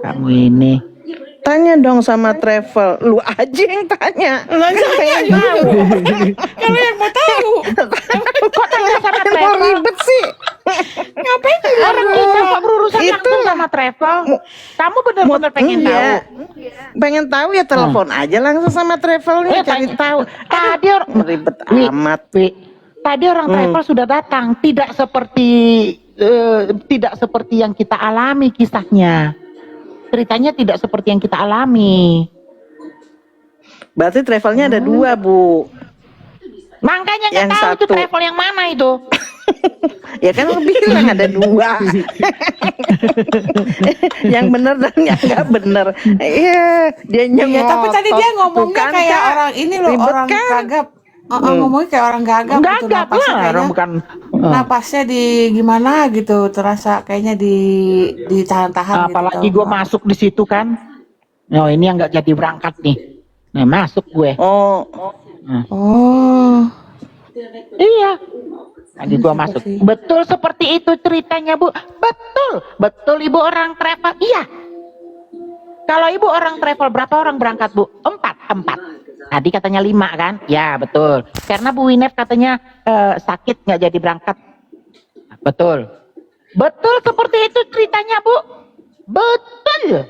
Kamu ini. Tanya dong sama travel, lu aja yang tanya. Saya tahu. Kalau yang mau tahu, Kok tanya sama Mau travel? ribet sih. ngapain sih? Orang kita kok berurusan Itu. langsung sama travel. Kamu benar-benar pengen tahu. Iya. Pengen tahu ya telepon aja langsung sama travelnya, cari tahu. Tadi Ribet Wi, amat. tadi orang travel sudah datang, tidak seperti yang kita alami kisahnya. Ceritanya tidak seperti yang kita alami. Berarti travelnya ada dua Bu. Makanya nggak Yang tahu itu satu. travel yang mana itu. Ya kan lu bilang ada dua. Yang bener dan yang nggak bener. Iya, dia Iya, nyengok. tapi tadi dia ngomongnya Tuh kan, kayak Kak. orang ini loh, Ribet orang kan? gagap. Ngomongnya kayak orang gagap gitu, Gagap napasnya lah, kayaknya, orang bukan. napasnya di gimana gitu, terasa kayaknya ditahan-tahan gitu. Apalagi tau gue nggak? masuk di situ kan. Oh ini yang nggak jadi berangkat nih. Nah masuk gue. Oh, Oh, Iya. Lagi gua masuk. Betul seperti itu ceritanya Bu. Betul Ibu orang travel. Iya. Kalau Ibu orang travel berapa orang berangkat Bu? 4. Tadi katanya 5 kan? Ya betul. Karena Bu Winef katanya sakit nggak jadi berangkat. Betul. Betul seperti itu ceritanya Bu. Betul.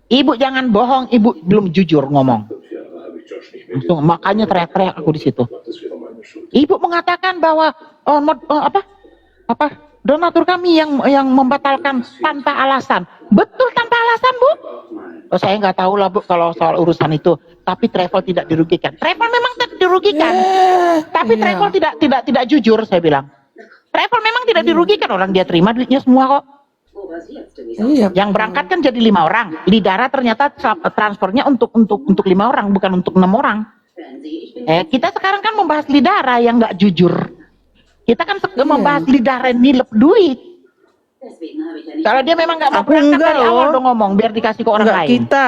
Ibu jangan bohong. Ibu belum jujur ngomong. Langsung, makanya teriak-teriak aku di situ. Ibu mengatakan bahwa donatur kami yang membatalkan tanpa alasan. Betul tanpa alasan Bu. Oh, saya nggak tahu lah Bu kalau soal urusan itu. Tapi travel tidak dirugikan. Travel memang tidak dirugikan. Tapi iya. travel tidak jujur saya bilang. Travel memang tidak dirugikan, orang dia terima duitnya semua kok. Iya. Yang berangkat kan jadi 5 orang. Lidara ternyata transfernya untuk 5 orang, bukan untuk 6 orang. Kita sekarang kan membahas Lidara yang nggak jujur. Kita kan membahas Lidara yang nilep duit. Kalau dia memang nggak mau Aku berangkat enggak dari awal loh. dong ngomong, biar dikasih ke orang Enggak lain. kita,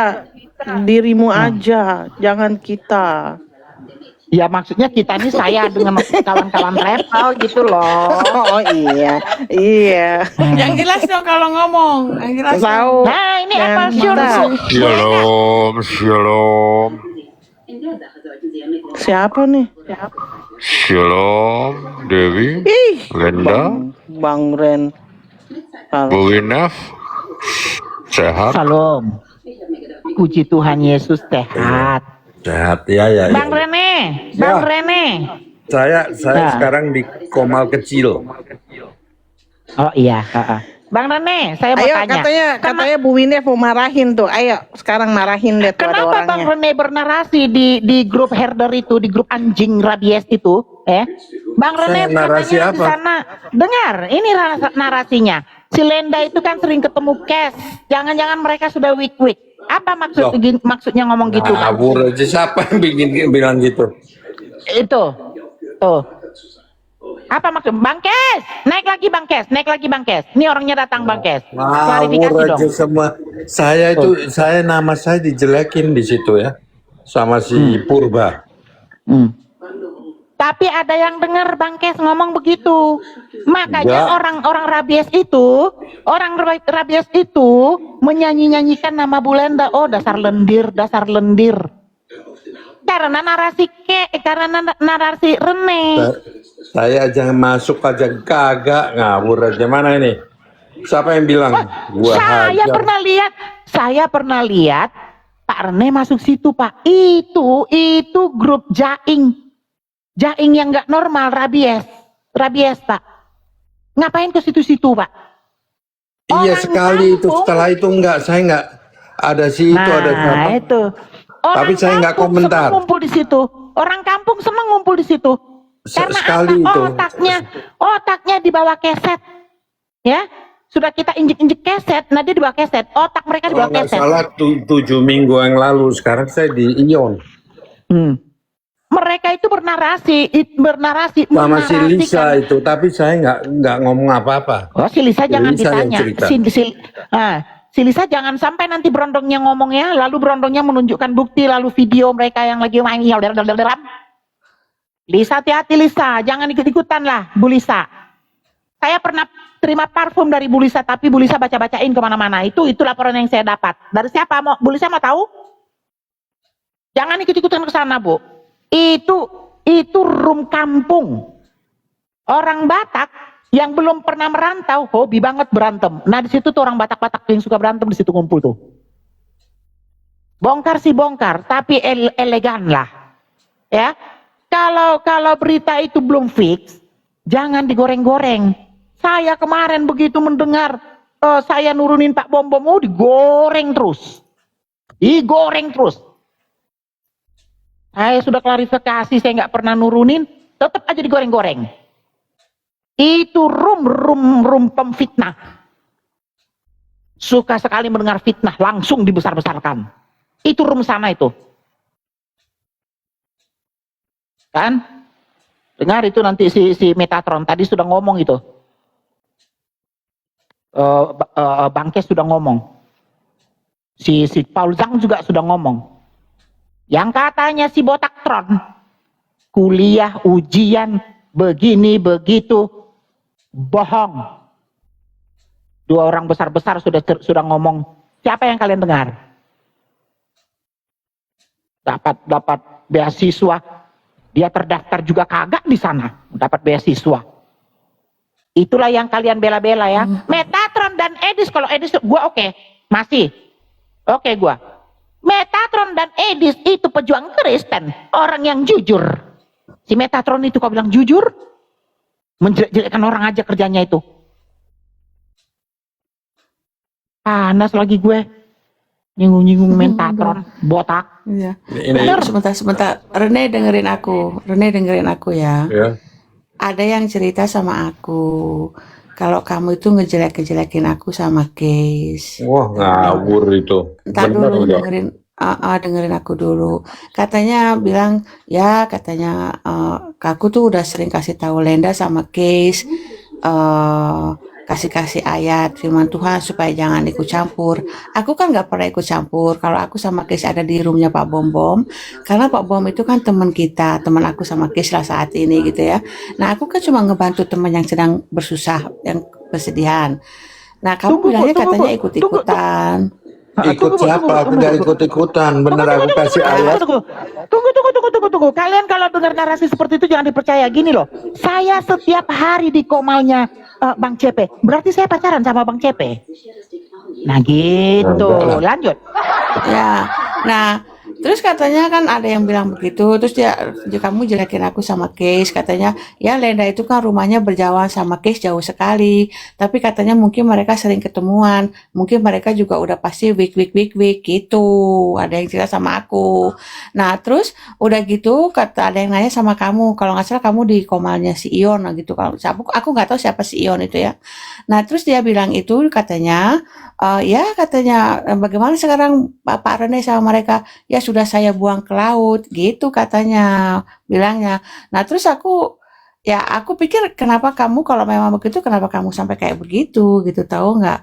dirimu aja, jangan kita. Ya maksudnya kita nih, saya dengan kawan-kawan travel gitu loh. Oh iya, iya. Yang jelas dong kalau ngomong. Yang jelas dong. Tahu. Nah ini Dan apa kita. Shalom, shalom, Siapa nih? shalom, Dewi, Ih, Lenda, Bang Ren. Bu Winaf, sehat, Salam. Puji Tuhan Yesus sehat. Sehat ya. Bang Rene, Bang Rene. Saya Nah. sekarang di Komal kecil. Oh iya. Bang Rene, saya mau Ayo tanya. katanya Bu Winef mau marahin tuh. Ayo sekarang marahin deh tuh ada Kenapa Bang orangnya. Rene bernarasi di grup herder itu, di grup anjing rabies itu? Bang Rene Saya narasi katanya di apa? sana. Dengar, ini narasinya. Si Lenda itu kan sering ketemu Kes. Jangan-jangan mereka sudah weak. Apa maksudnya ngomong gitu, Bang? Ngawur aja, siapa yang bilang gitu? Itu. Tuh. Apa maksud Bang Kes? Naik lagi Bang Kes. Ini orangnya datang Bang Kes. Klarifikasi Ngawur dong. aja semua. Saya nama saya dijelekin di situ ya, sama si Purba. Tapi ada yang dengar Bang Kes ngomong begitu. Makanya Enggak. orang rabies itu menyanyi-nyanyikan nama Bu Lenda. Oh, dasar lendir. Karena narasi Rene. Saya aja masuk aja kagak, ngawur aja. Mana ini? Siapa yang bilang? Gua Saya hajar. pernah lihat Pak Rene masuk situ, Pak. Itu grup Jaing yang nggak normal, rabies, Pak. Ngapain ke situ-situ, Pak? Iya Orang sekali itu. kampung. Setelah itu saya nggak ada situ, ada siapa. Itu. Tapi saya nggak kampung komentar. seneng ngumpul di situ. Orang kampung seneng ngumpul di situ. Karena Sekali apa? itu. Otaknya di bawah keset. Ya, sudah kita injek keset, nah dia di bawah keset. Otak mereka di Kalau bawah nggak keset. salah 7 minggu yang lalu. Sekarang saya di Ion. Mereka itu bernarasi Sama si Lisa menarasikan. itu, tapi saya nggak ngomong apa-apa. Oh, si Lisa jangan Lisa yang ditanya. cerita. Si Lisa jangan sampai nanti berondongnya ngomongnya, lalu berondongnya menunjukkan bukti, lalu video mereka yang lagi main dalam. Lisa, hati-hati Lisa, jangan ikut-ikutan lah, Bu Lisa. Saya pernah terima parfum dari Bu Lisa, tapi Bu Lisa baca-bacain kemana-mana. Itu laporan yang saya dapat. Dari siapa? Bu Lisa mau tahu? Jangan ikut-ikutan ke sana, Bu. Itu rum kampung. Orang Batak yang belum pernah merantau, hobi banget berantem. Nah di situ tuh orang Batak-Batak yang suka berantem di situ ngumpul tuh. Bongkar sih bongkar, tapi elegan lah. Ya, kalau berita itu belum fix, jangan digoreng-goreng. Saya kemarin begitu mendengar saya nurunin Pak Bom, digoreng terus. Saya sudah klarifikasi, saya nggak pernah nurunin, tetap aja digoreng-goreng. Itu rum pemfitnah. Suka sekali mendengar fitnah, langsung dibesar-besarkan. Itu rum sana itu. Kan? Dengar itu nanti si Metatron tadi sudah ngomong itu. Bang Kes sudah ngomong. Si Paul Zhang juga sudah ngomong. Yang katanya si Botaktron kuliah ujian begini begitu bohong. 2 orang besar-besar sudah ngomong. Siapa yang kalian dengar? Dapat beasiswa. Dia terdaftar juga kagak di sana, dapat beasiswa. Itulah yang kalian bela-bela ya. Metatron dan Edis, kalau Edis gua oke. Masih oke gua. Metatron dan Edis itu pejuang Kristen, orang yang jujur. Si Metatron itu kau bilang jujur, menjelek-jelekkan orang aja kerjanya itu. Panas lagi gue, nyinggung-nyinggung Metatron, botak. Iya. Ini Sebentar. Rene dengerin aku ya. ya. Ada yang cerita sama aku. kalau kamu itu ngejelek-jelekin aku sama Keis. Wah, ngawur itu. Ntar Bener dulu enggak? dengerin aku dulu. Katanya bilang ya katanya aku tuh udah sering kasih tahu Lenda sama Keis kasih ayat firman Tuhan supaya jangan ikut campur. Aku kan nggak pernah ikut campur. Kalau aku sama Keis ada di roomnya Pak Bom Bom, karena Pak Bom itu kan teman kita, teman aku sama Keis lah saat ini gitu ya. Nah aku kan cuma ngebantu teman yang sedang bersusah, yang kesedihan. Nah kamu Tunggu, Bu, bilangnya tunggu, Bu. katanya ikut-ikutan. Ikut siapa? Aku nggak ikut-ikutan. Bener aku kasih ayat. Tunggu. Kalian kalau dengar narasi seperti itu jangan dipercaya. Gini loh, saya setiap hari di komalnya Bang Cepe. Berarti saya pacaran sama Bang Cepe. Nah gitu, Enggak lah. lanjut. Ya, nah terus katanya kan ada yang bilang begitu, terus kamu jelekin aku sama Keis, katanya ya Lenda itu kan rumahnya berjauhan sama Keis jauh sekali, tapi katanya mungkin mereka sering ketemuan, mungkin mereka juga udah pasti week gitu, ada yang cerita sama aku. Nah terus udah gitu kata ada yang nanya sama kamu, kalau nggak salah kamu di komalnya si Ion lah gitu, kalau aku nggak tahu siapa si Ion itu ya. Nah terus dia bilang itu katanya ya katanya bagaimana sekarang Pak Rene sama mereka, ya sudah saya buang ke laut gitu katanya bilangnya. Nah terus aku pikir kenapa kamu kalau memang begitu kenapa kamu sampai kayak begitu gitu, tahu nggak?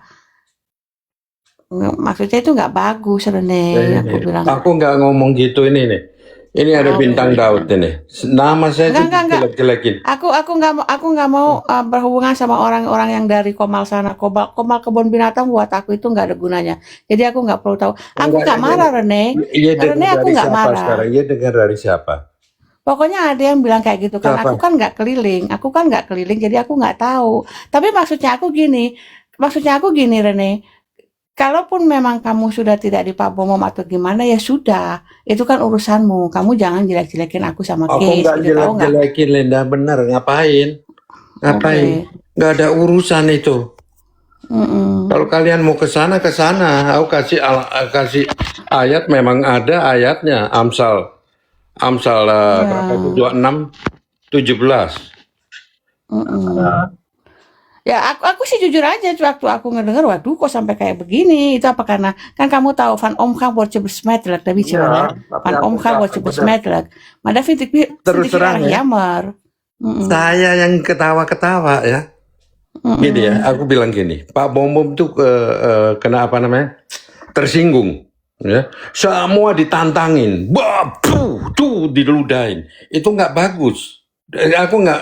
Maksudnya itu nggak bagus Rene, aku bilang. Aku nggak ngomong gitu ini nih. Ini ada bintang Daud ini. Nama saya tuh Enggak. jelek-jelekin. Aku nggak mau berhubungan sama orang-orang yang dari Komal sana. Komal kebun binatang buat aku itu nggak ada gunanya. Jadi aku nggak perlu tahu. Aku nggak marah Rene. Iya dengar Rene aku dari nggak siapa marah. sekarang? Iya dengar dari siapa? Pokoknya ada yang bilang kayak gitu kan. Siapa? Aku kan nggak keliling. Jadi aku nggak tahu. Tapi maksudnya aku gini Rene. Kalaupun memang kamu sudah tidak di Pak Bomom atau gimana ya sudah, itu kan urusanmu. Kamu jangan jelek-jelekin aku sama Aku Keis, nggak gitu tahu nggak? jelek-jelekin Linda, bener. Ngapain? Oke. Nggak ada urusan itu. Mm-mm. Kalau kalian mau ke sana, ke sana. Aku kasih ayat, memang ada ayatnya. Amsal berapa itu? 26, 17. Mm-mm. Ya aku sih jujur aja waktu aku ngedenger, waduh kok sampai kayak begini. Itu apa karena kan kamu tahu van omgang wordt je besmet, dat weet je wel hè? tapi Van aku omgang wordt je bener. besmet. Maar dat vind ik Terus terang erg ya. jammer. Mm-mm. Saya yang ketawa-ketawa ya. Gini ya, aku bilang gini, Pak Bom tuh kena apa namanya? Tersinggung. Ya, semua ditantangin, tuh diludahin. Itu nggak bagus. Aku nggak,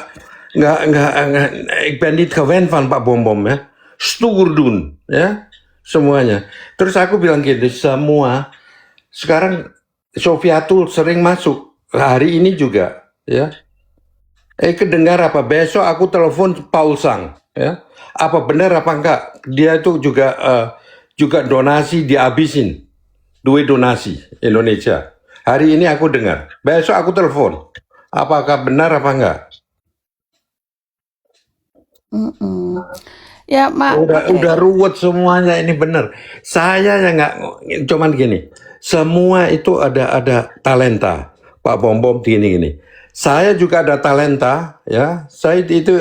ik ben niet gewend van Pak Bom ya. Stoer doen, ya semuanya. Terus aku bilang gitu, semua sekarang Sofiatul sering masuk hari ini juga, ya. Kedengar apa? Besok aku telepon Paul Sang, ya. Apa benar apa enggak? Dia itu juga donasi dihabisin, duit donasi Indonesia. Hari ini aku dengar. Besok aku telepon. Apakah benar apa enggak? Mm-mm. Ya mak. Udah ruwet semuanya ini benar. Saya yang nggak, cuman gini. Semua itu ada talenta. Pak Bom gini. Saya juga ada talenta, ya. Saya itu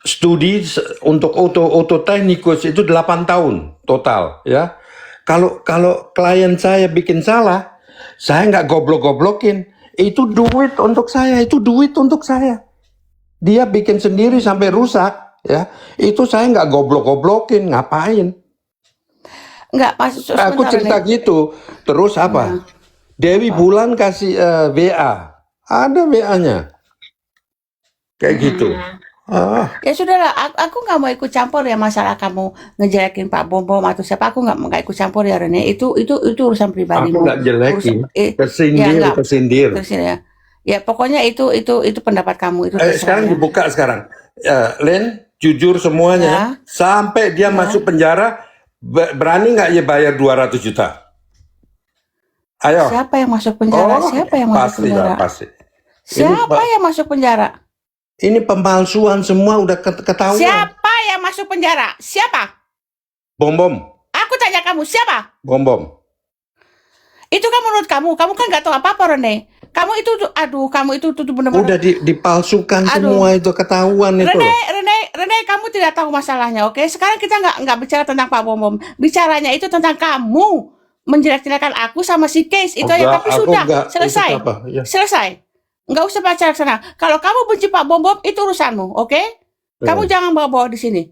studi untuk auto teknikus itu 8 tahun total, ya. Kalau klien saya bikin salah, saya nggak goblok-goblokin. Itu duit untuk saya. Dia bikin sendiri sampai rusak, ya. Itu saya nggak goblok-goblokin, ngapain? Enggak, maksud Aku cerita gitu. Terus apa? Dewi Bulan kasih WA. Ada WA-nya. Kayak gitu. Ya sudahlah, aku nggak mau ikut campur ya masalah kamu ngejelekin Pak Bom atau siapa. Aku nggak ikut campur ya Rene. Itu urusan pribadimu. Aku nggak jelekin. Kesindir. Kesindir. Ya pokoknya itu pendapat kamu itu. Sekarang dibuka sekarang. Len, jujur semuanya. Ya. Sampai dia masuk penjara, berani nggak ya bayar 200 juta? Ayo. Siapa yang masuk penjara? Siapa yang masuk penjara? Pasti. Siapa yang masuk penjara? Ini pemalsuan semua udah ketahuan. Siapa yang masuk penjara? Siapa? Bom. Aku tanya kamu, siapa? Bom. Itu kan menurut kamu kan nggak tahu apa-apa Rene. Kamu itu tuh, aduh, kamu itu tuh Udah benar-benar. dipalsukan Aduh. semua itu, ketahuan itu loh. Rene, kamu tidak tahu masalahnya, oke? Sekarang kita nggak bicara tentang Pak Bom. Bicaranya itu tentang kamu menjelek-jelekan aku sama si Case itu aja. Tapi Aku sudah enggak selesai, itu apa? Ya. selesai. Nggak usah bicara sana. Kalau kamu benci Pak Bom itu urusanmu, oke? Kamu jangan bawa-bawa di sini.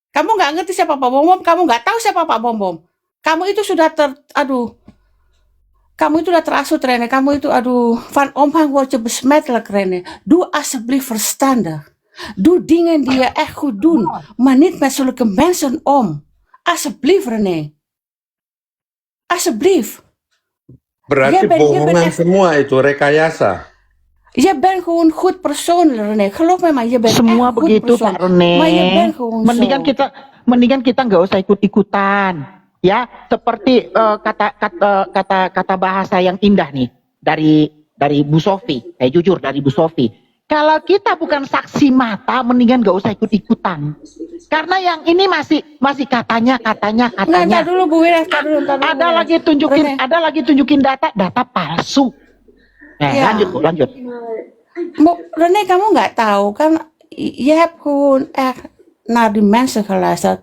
Kamu nggak ngerti siapa Pak Bom, kamu nggak tahu siapa Pak Bom. Kamu itu sudah kamu itu udah terasut, Rene. Kamu itu, aduh, van omhang wordt je besmettelijk, Rene. Doe alsjeblieft verstandig. Doe dingen die je echt goed doen, maar niet met zulke mensen om. Alsjeblieft, Rene. Alsjeblieft. Berarti Jij bent bohongan echt, semua itu, rekayasa. je bent gewoon goed persoon, Rene. Geloof me, maar je bent Semua echt goed begitu persoon. Pak Rene. Maar je bent gewoon Mendingan kita nggak usah ikut-ikutan. Ya, seperti kata bahasa yang indah nih dari Bu Sofi. Jujur dari Bu Sofi. Kalau kita bukan saksi mata, mendingan nggak usah ikut-ikutan. Karena yang ini masih katanya. Ntar dulu Bu Wira, ntar dulu. Ada lagi tunjukin data palsu. Nah, Ya. lanjut. Rene, kamu nggak tahu kan? Je hebt gewoon echt naar die mensen geluisterd.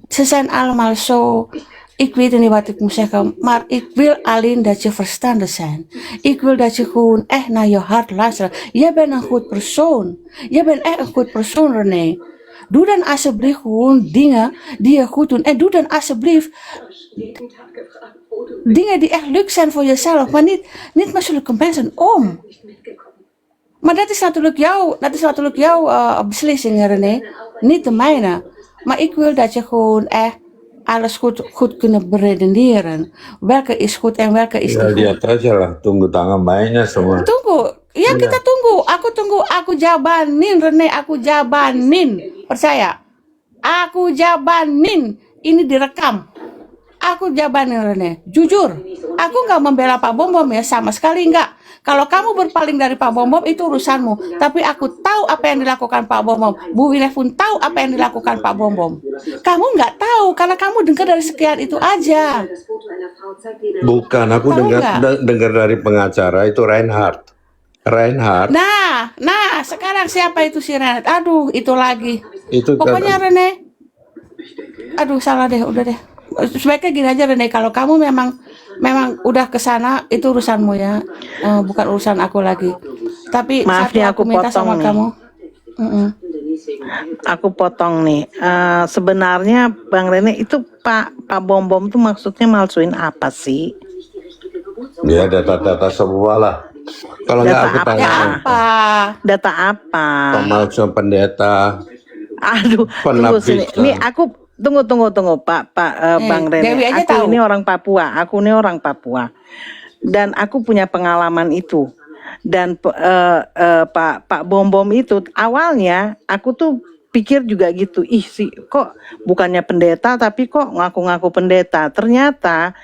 Ze zijn allemaal zo. Ik weet niet wat ik moet zeggen, maar ik wil alleen dat je verstandig bent. Ik wil dat je gewoon echt naar je hart luistert. Jij bent een goed persoon. Jij bent echt een goed persoon, René. Doe dan alsjeblieft gewoon dingen die je goed doet. En doe dan alsjeblieft dingen die echt leuk zijn voor jezelf, maar niet met zulke mensen om. Maar dat is natuurlijk jouw beslissing, René. Niet de mijne. Maar ik wil dat je gewoon echt alles goed kunnen beredeneren. Welke is goed en welke is Ya niet goed. lihat aja lah, tunggu tanggal mainnya semua. Tunggu. Ya kita tunggu. Aku jabanin, René. Aku jabanin. Percaya. Aku jabanin. Ini direkam. Aku jabanin, René. Jujur. Aku nggak membela Pak Bom ya, sama sekali nggak. Kalau kamu berpaling dari Pak Bom itu urusanmu. Tapi aku tahu apa yang dilakukan Pak Bom. Bu Wileh pun tahu apa yang dilakukan Pak Bom. Kamu nggak tahu karena kamu dengar dari sekian itu aja. Bukan, aku Tahu dengar dari pengacara itu Reinhard. Nah, sekarang siapa itu si Reinhard? Aduh, itu lagi. Itu Pokoknya Rene, aduh salah deh, udah deh. Sebaiknya gini aja Rene, kalau kamu memang udah ke sana itu urusanmu ya, bukan urusan aku lagi. Tapi Maaf satu nih, aku aku minta potong sama nih. kamu. Aku potong nih. Sebenarnya Bang Rene itu Pak Bom tuh maksudnya malsuin apa sih? ya data-data semua lah. Kalau nggak Data aku apa? tanya, Apa? Data apa? pemalsuan pendeta, Aduh, tunggu sini. penapisan. Ini aku tunggu Pak Bang Rene. Dewi aja Aku tahu. ini orang Papua. Dan aku punya pengalaman itu. Dan Pak Bom itu awalnya aku tuh pikir juga gitu. Ih sih kok bukannya pendeta tapi kok ngaku-ngaku pendeta. Ternyata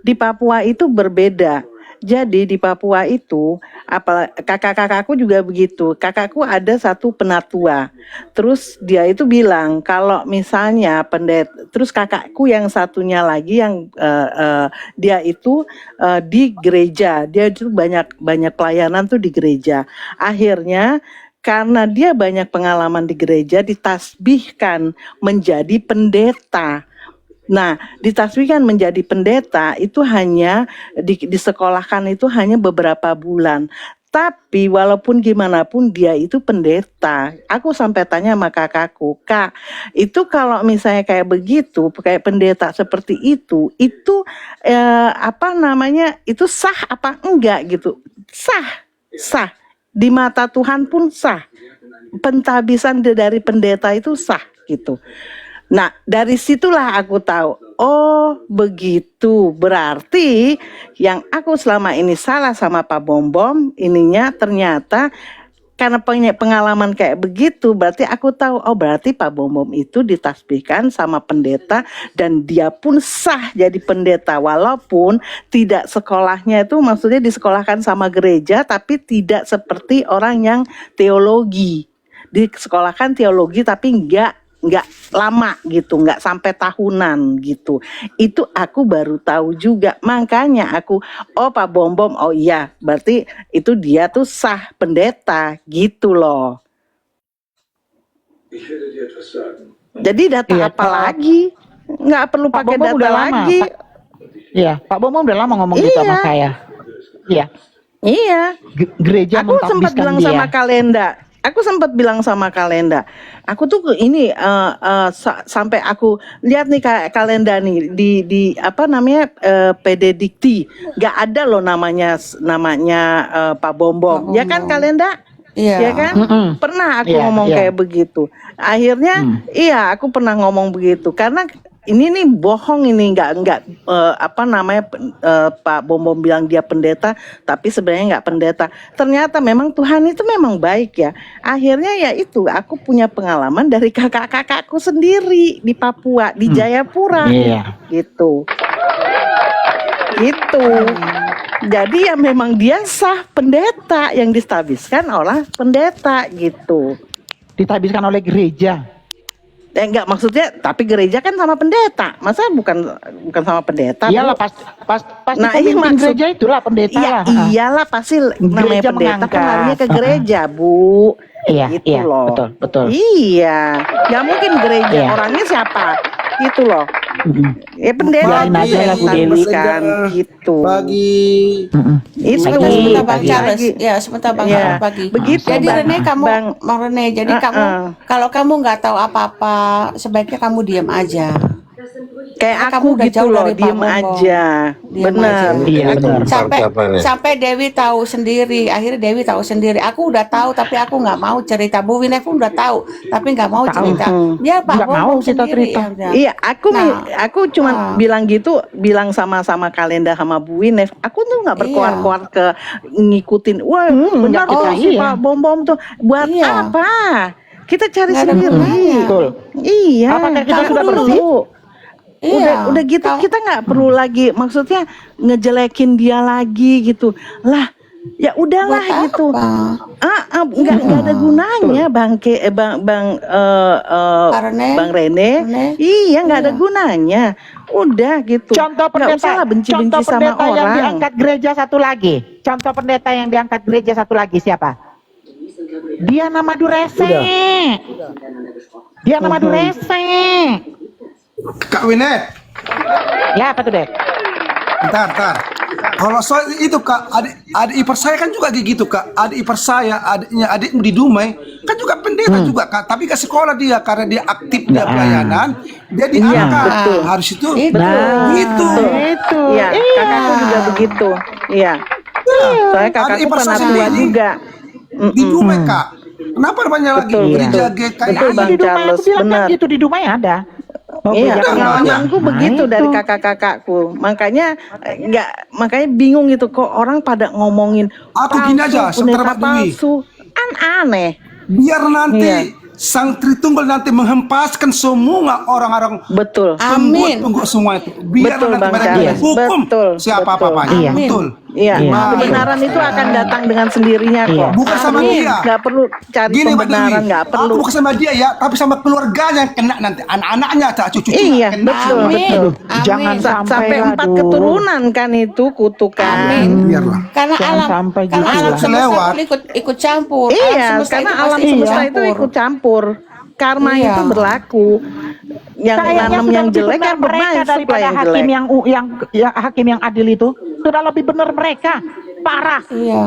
di Papua itu berbeda. Jadi di Papua itu, kakak-kakakku juga begitu. Kakakku ada satu penatua. Terus dia itu bilang kalau misalnya pendeta, terus kakakku yang satunya lagi yang dia itu di gereja, dia itu banyak pelayanan tuh di gereja. Akhirnya karena dia banyak pengalaman di gereja, ditasbihkan menjadi pendeta. Nah, ditasbihkan menjadi pendeta itu hanya disekolahkan itu hanya beberapa bulan. Tapi walaupun gimana pun dia itu pendeta. Aku sampai tanya sama kakakku, Kak, itu kalau misalnya kayak begitu, kayak pendeta seperti itu itu sah apa enggak gitu? Sah. Di mata Tuhan pun sah. Pentabisan dari pendeta itu sah gitu. Nah, dari situlah aku tahu, oh begitu, berarti yang aku selama ini salah sama Pak Bom ininya ternyata karena punya pengalaman kayak begitu, berarti aku tahu, oh berarti Pak Bom itu ditasbihkan sama pendeta dan dia pun sah jadi pendeta walaupun tidak sekolahnya itu maksudnya disekolahkan sama gereja tapi tidak seperti orang yang teologi. Disekolahkan teologi tapi enggak nggak lama gitu, nggak sampai tahunan gitu. Itu aku baru tahu juga. Makanya aku, oh Pak Bom Bom, oh iya, berarti itu dia tuh sah pendeta gitu loh. Jadi data Iya, apa Pak. lagi? Nggak perlu Pak pakai Bom Bom data udah lama. lagi. Iya, Pak Bom Bom udah lama ngomong gitu sama Iya. saya. Iya, Iya. gereja Aku sempat mentahbiskan bilang dia. sama Kalenda. Aku sempat bilang sama Kalenda. Aku tuh ini sampai aku lihat nih Kalenda nih di apa namanya PD Dikti. Gak ada loh namanya Pak Bom Bom. Ya kan Kalenda? Iya. Ya kan? Mm-mm. Pernah aku Iya, ngomong iya. kayak begitu. Akhirnya iya aku pernah ngomong begitu karena ini nih bohong ini nggak apa namanya Pak Bom Bom bilang dia pendeta tapi sebenarnya nggak pendeta. Ternyata memang Tuhan itu memang baik ya. Akhirnya ya itu aku punya pengalaman dari kakak-kakakku sendiri di Papua di Jayapura Iya. gitu. Gitu. Jadi ya memang dia sah pendeta yang distabiskan oleh pendeta gitu. Ditabiskan oleh gereja. Enggak maksudnya tapi gereja kan sama pendeta. Masa bukan sama pendeta? Bu? Iyalah pasti Nah, pemimpin maksud- gereja itulah pendeta Iya, lah. iyalah pasti namanya Gereja pendeta kan mengangkat. larinya ke gereja, Bu. Iya, Gitu iya, loh. betul, betul. Iya, nggak mungkin gereja Iya. orangnya siapa? Gitu loh. Mm-mm. Ya pendeta Biarin aja lah, Bu Dewi. kan gitu. Pagi. Mm-mm. Itu Sebentar, sebentar Bang pagi. Charles. Ya, sebentar Bang Ya, Charles pagi. begitu, Jadi Bang. Rene kamu, Bang Rene, jadi kamu kalau kamu nggak tahu apa-apa, sebaiknya kamu diam aja. Kayak Karena kamu aku udah gitu jauh loh, dari Pak diem Bom Bom. aja. Diam Benar. aja. Iya, benar. Sampai Siapa nih? sampai Dewi tahu sendiri. Akhirnya Dewi tahu sendiri. Aku udah tahu tapi aku nggak mau cerita. Bu Winef pun udah tahu tapi nggak mau Tahu. cerita. Biar Pak Nggak Bom mau Bom kita sendiri cerita. yang udah. Iya, aku cuma Ah. bilang gitu, bilang sama Kalenda sama Bu Winef. Aku tuh nggak berkoar-koar ke ngikutin. Wah, benar nggak tuh kita, si iya. Pak Bom Bom tuh. Buat Iya. apa? Kita cari Nggak ada sendiri. gunanya. Betul. Iya. Apakah kita Kamu sudah dulu. bersih? Iya. Udah gitu Kamu- kita nggak perlu lagi maksudnya ngejelekin dia lagi gitu. Lah, ya udahlah Buat gitu. apa? Nggak ada gunanya Bang Rene? Bang Rene. Rene? Iya nggak ada gunanya. Udah gitu. Contoh Nggak usah pendeta, lah benci-benci contoh sama pendeta yang orang. diangkat gereja satu lagi. Contoh pendeta yang diangkat gereja satu lagi siapa? Dia nama Durese. Dia nama Durese. Kak Winet, Ya apa tuh Dek? ntar. Kalau soal itu Kak, adik ipar saya kan juga kayak gitu Kak. Adik ipar saya, adikmu di Dumai kan juga pendeta juga Kak. Tapi ke sekolah dia karena dia aktif dia pelayanan, dia diangkat. betul. Harus itu. Itu. Gitu. Itu. Iya, kakakku juga begitu. Iya. Soalnya Ada kakakku ipar pernah saya tua ini. juga. Di Dumai Kak. Kenapa banyak lagi Betul, gereja betul. GKI? Betul, Bang Di Dumai aku Charles, bilang kan benar. gitu di Dumai ada. Oh, Iya, gereja pengalamanku Nah, begitu dari itu. kakak-kakakku. Makanya makanya bingung gitu kok orang pada ngomongin Aku gini aja, palsu, sebentar, pendeta Pak Dewi. palsu. Kan aneh. Biar nanti Iya. Sang Tritunggal nanti menghempaskan semua orang-orang Betul. Amin. pengguk semua itu. Biar Betul, nanti Bang mereka Charles. hukum Betul, siapa betul. apa-apanya. Iya. Betul. Iya, Iya. kebenaran itu akan datang dengan sendirinya Iya. kok. Bukan sama Amin. dia. Nggak perlu cari Gini Mbak pembenaran, Dewi, nggak perlu. aku bukan sama dia ya, tapi sama keluarganya yang kena nanti, anak-anaknya, cucu-cucunya Iya, kena. betul, Amin. betul. Jangan Amin. sampai Sampai lah, 4 aduh. keturunan kan itu kutukan. Amin. Biarlah. Karena Jangan alam sampai karena gitu alam lah. semesta Kelewat. pun ikut campur. Iya, Alam semesta karena itu alam pasti semesta ikut itu ikut campur. Karma Iya. itu berlaku. Yang Kayaknya nanam sudah yang lebih jelek benar kan mereka bermain lah daripada yang hakim jelek. yang hakim yang adil itu. Sudah lebih benar mereka. Parah. Iya.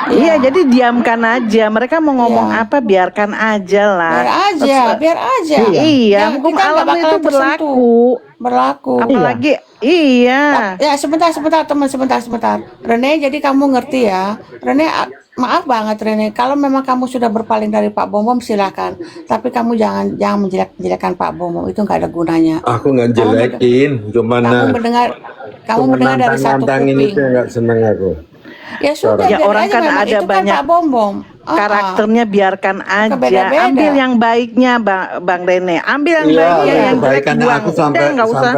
Iya, jadi diamkan aja. Mereka mau ngomong Iya. apa biarkan aja lah. Biar aja. Iya, Yang hukum kita nggak alam bakalan itu tersentuh. berlaku. Berlaku. Apalagi iya. Ya sebentar teman sebentar. Rene, jadi kamu ngerti ya. Rene, maaf banget Rene. Kalau memang kamu sudah berpaling dari Pak Bom Bom silakan. Tapi kamu jangan menjelek-jelekan Pak Bom Bom, itu nggak ada gunanya. Aku nggak jelekin, cuman Kamu mendengar dari satu nantang-nantangin kuping. itu yang nggak seneng aku. Ya sudah, Ya, biar orang aja kan memang ada itu banyak kan Pak Bom Bom. Karakternya biarkan aja. Beda-beda. Ambil yang baiknya Bang Rene. Ambil yang Iya, baiknya, yang jelek kebaikannya buang. aku sampai Udah, nggak usah.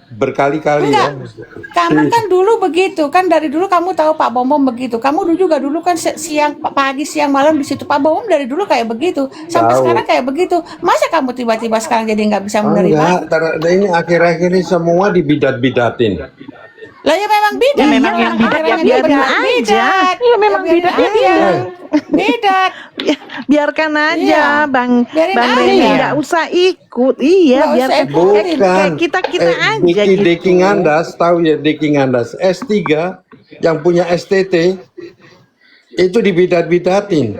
berkali-kali ya. Enggak, kamu kan dulu begitu kan, dari dulu kamu tahu Pak Bom begitu. Kamu dulu kan siang, pagi, siang, malam di situ. Pak Bom dari dulu kayak begitu, sampai Tahu. sekarang kayak begitu. Masa kamu tiba-tiba sekarang jadi nggak bisa Enggak, menerima? ini akhir-akhir ini semua dibidat-bidatin. Lah ya memang bidat. Ya, memang yang bidat ya biarin aja. Iya, memang bidat ya biarin. Bidat. Biarkan aja, Iya. Bang Biarin Bang aja. Reni, nggak usah ikut. Iya, Nggak usah biarkan. ikut. Bukan. Kayak kita aja gitu. Deki Ngandas, tahu ya Deki Ngandas, S3 yang punya STT itu dibidat-bidatin.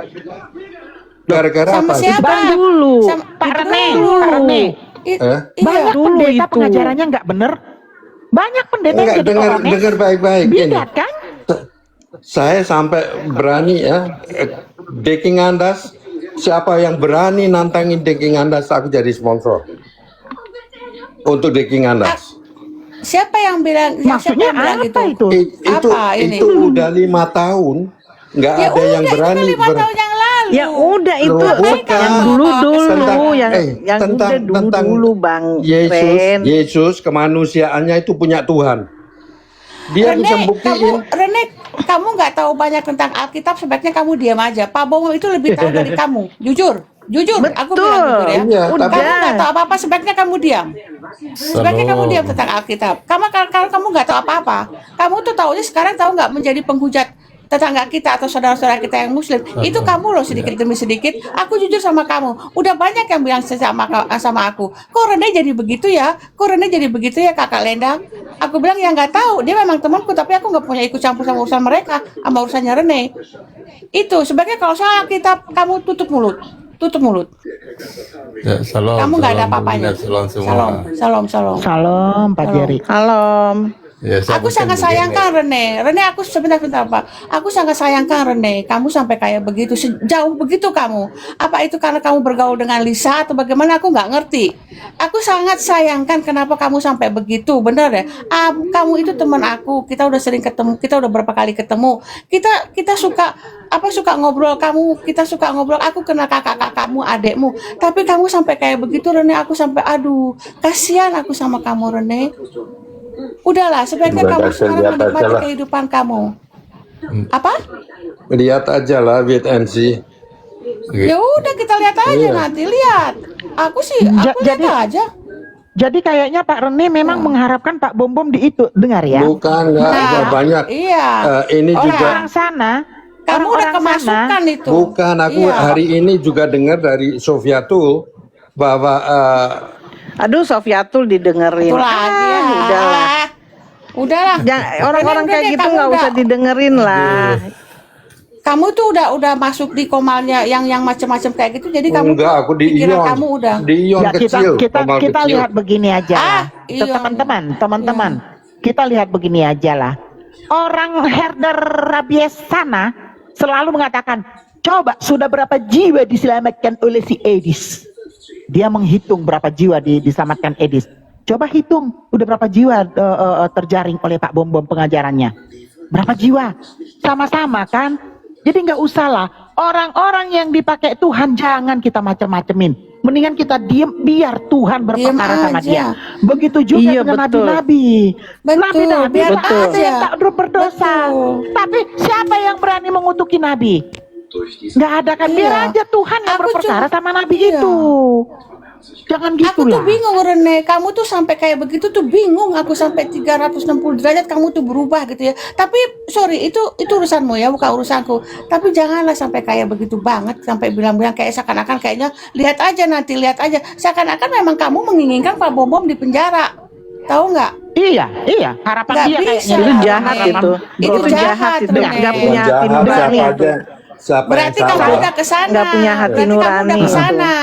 Gara-gara Sama apa? siapa? Bang dulu. Sama Pak Rene, Dulu. Pak Rene. Iya. Banyak Dulu pendeta itu. pengajarannya nggak bener. Banyak pendeta yang Enggak, jadi orangnya dengar baik-baik ini. bidat kan? Saya sampai berani ya, Deki Ngandas, siapa yang berani nantangin Deki Ngandas, aku jadi sponsor untuk Deki Ngandas. Siapa yang bilang? Maksudnya siapa yang bilang apa itu? Apa ini? Itu udah 5 tahun, nggak Ya ada yang udah, berani. itu kan 5 tahun yang lalu. Ya udah itu Loh, bukan. yang dulu Tentang- yang tentang- udah tentang dulu Bang Ren. Yesus kemanusiaannya itu punya Tuhan. Dia bisa buktiin. Rene, kamu nggak tahu banyak tentang Alkitab, sebaiknya kamu diam aja. Pak Bomo itu lebih tahu dari kamu. Jujur, aku bilang jujur ya. Iya, Kamu tapi- nggak tahu apa-apa, sebaiknya kamu diam. Sebaiknya kamu diam tentang Alkitab. Kalau kamu nggak tahu apa-apa, kamu tuh taunya sekarang tahu nggak menjadi penghujat tetangga kita atau saudara-saudara kita yang muslim. Itu kamu loh, sedikit demi sedikit. Aku jujur sama kamu. Udah banyak yang bilang sama aku, kok Rene jadi begitu ya? Kok Rene jadi begitu ya, Kakak Lendang? Aku bilang ya nggak tahu. Dia memang temanku, tapi aku nggak punya ikut campur sama urusan mereka, sama urusannya Rene. Itu sebaiknya kalau soal Alkitab kamu tutup mulut. Ya, salam, Kamu nggak ada salam, apa-apanya. Salam semua. Salam. Salam Pak Salam. Jerry. Salam. Ya, saya Aku mungkin sangat begini. sayangkan Rene, aku sebentar Pak. Aku sangat sayangkan Rene, kamu sampai kayak begitu, sejauh begitu kamu. Apa itu karena kamu bergaul dengan Lisa atau bagaimana? Aku nggak ngerti. Aku sangat sayangkan kenapa kamu sampai begitu, benar ya? Kamu itu teman aku, kita udah sering ketemu, kita udah berapa kali ketemu. Kita suka ngobrol kamu, kita suka ngobrol. Aku kenal kakak-kakakmu, adekmu. Tapi kamu sampai kayak begitu Rene, aku sampai aduh, kasihan aku sama kamu Rene. Udahlah, sebaiknya Udah, kamu saya sekarang lihat aja menikmati lah. kehidupan kamu. Apa? Lihat aja lah wait and see. Ya udah kita lihat aja Iya. nanti, lihat. Aku lihat jadi- aja. Jadi kayaknya Pak Rene memang mengharapkan Pak Bom di itu, dengar ya. Bukan, nggak banyak. Iya. Ini juga Orang sana, Kamu udah orang-orang kemasukan itu. bukan. Aku Iya. hari ini juga dengar dari Sofiatul bahwa Aduh, Sofiatul didengerin. Itu lagi ya. Udahlah. Orang-orang Udah kayak deh, gitu kamu nggak udah- usah didengerin lah. Kamu tuh udah masuk di komalnya yang macam-macam kayak gitu. Jadi kamu enggak, aku di pikiran Ion. kamu udah. Di Ion ya kecil. kita Komal kecil. lihat begini aja lah. iya. Teman-teman, kita lihat begini aja lah. Orang herder rabies sana selalu mengatakan, coba sudah berapa jiwa diselamatkan oleh si Edis. Dia menghitung berapa jiwa diselamatkan Edis. Coba hitung, udah berapa jiwa terjaring oleh Pak Bom pengajarannya. Berapa jiwa? Sama-sama kan? Jadi nggak usah lah. Orang-orang yang dipakai Tuhan jangan kita macam-macamin. Mendingan kita diem biar Tuhan berperkara Diem sama aja. dia. Begitu juga Iya, dengan betul. nabi-nabi. Betul, Nabi-nabi biar tak ada aja. yang tak berdosa. Betul. Tapi siapa yang berani mengutuki nabi? Nggak ada kan? Biar Iya. aja Tuhan yang Aku berperkara cuma- sama nabi iya. itu. Jangan gitu Aku tuh lah. bingung Rene, kamu tuh sampai kayak begitu tuh bingung. Aku sampai 360 derajat kamu tuh berubah gitu ya. Tapi sorry, itu urusanmu ya, bukan urusanku. Tapi janganlah sampai kayak begitu banget, sampai bilang-bilang kayak seakan-akan kayaknya lihat aja nanti, lihat aja. Seakan-akan memang kamu menginginkan Pak Bom di penjara. Tahu nggak? Iya, harapan Nggak dia bisa. kayaknya. Itu jahat Rene. itu. Itu jahat, itu. Rene. Nggak punya hati Jahat nurani siapa itu. aja. Siapa Berarti yang kamu salah? udah ke sana. Nggak punya hati Berarti kamu udah nurani ke itu. sana.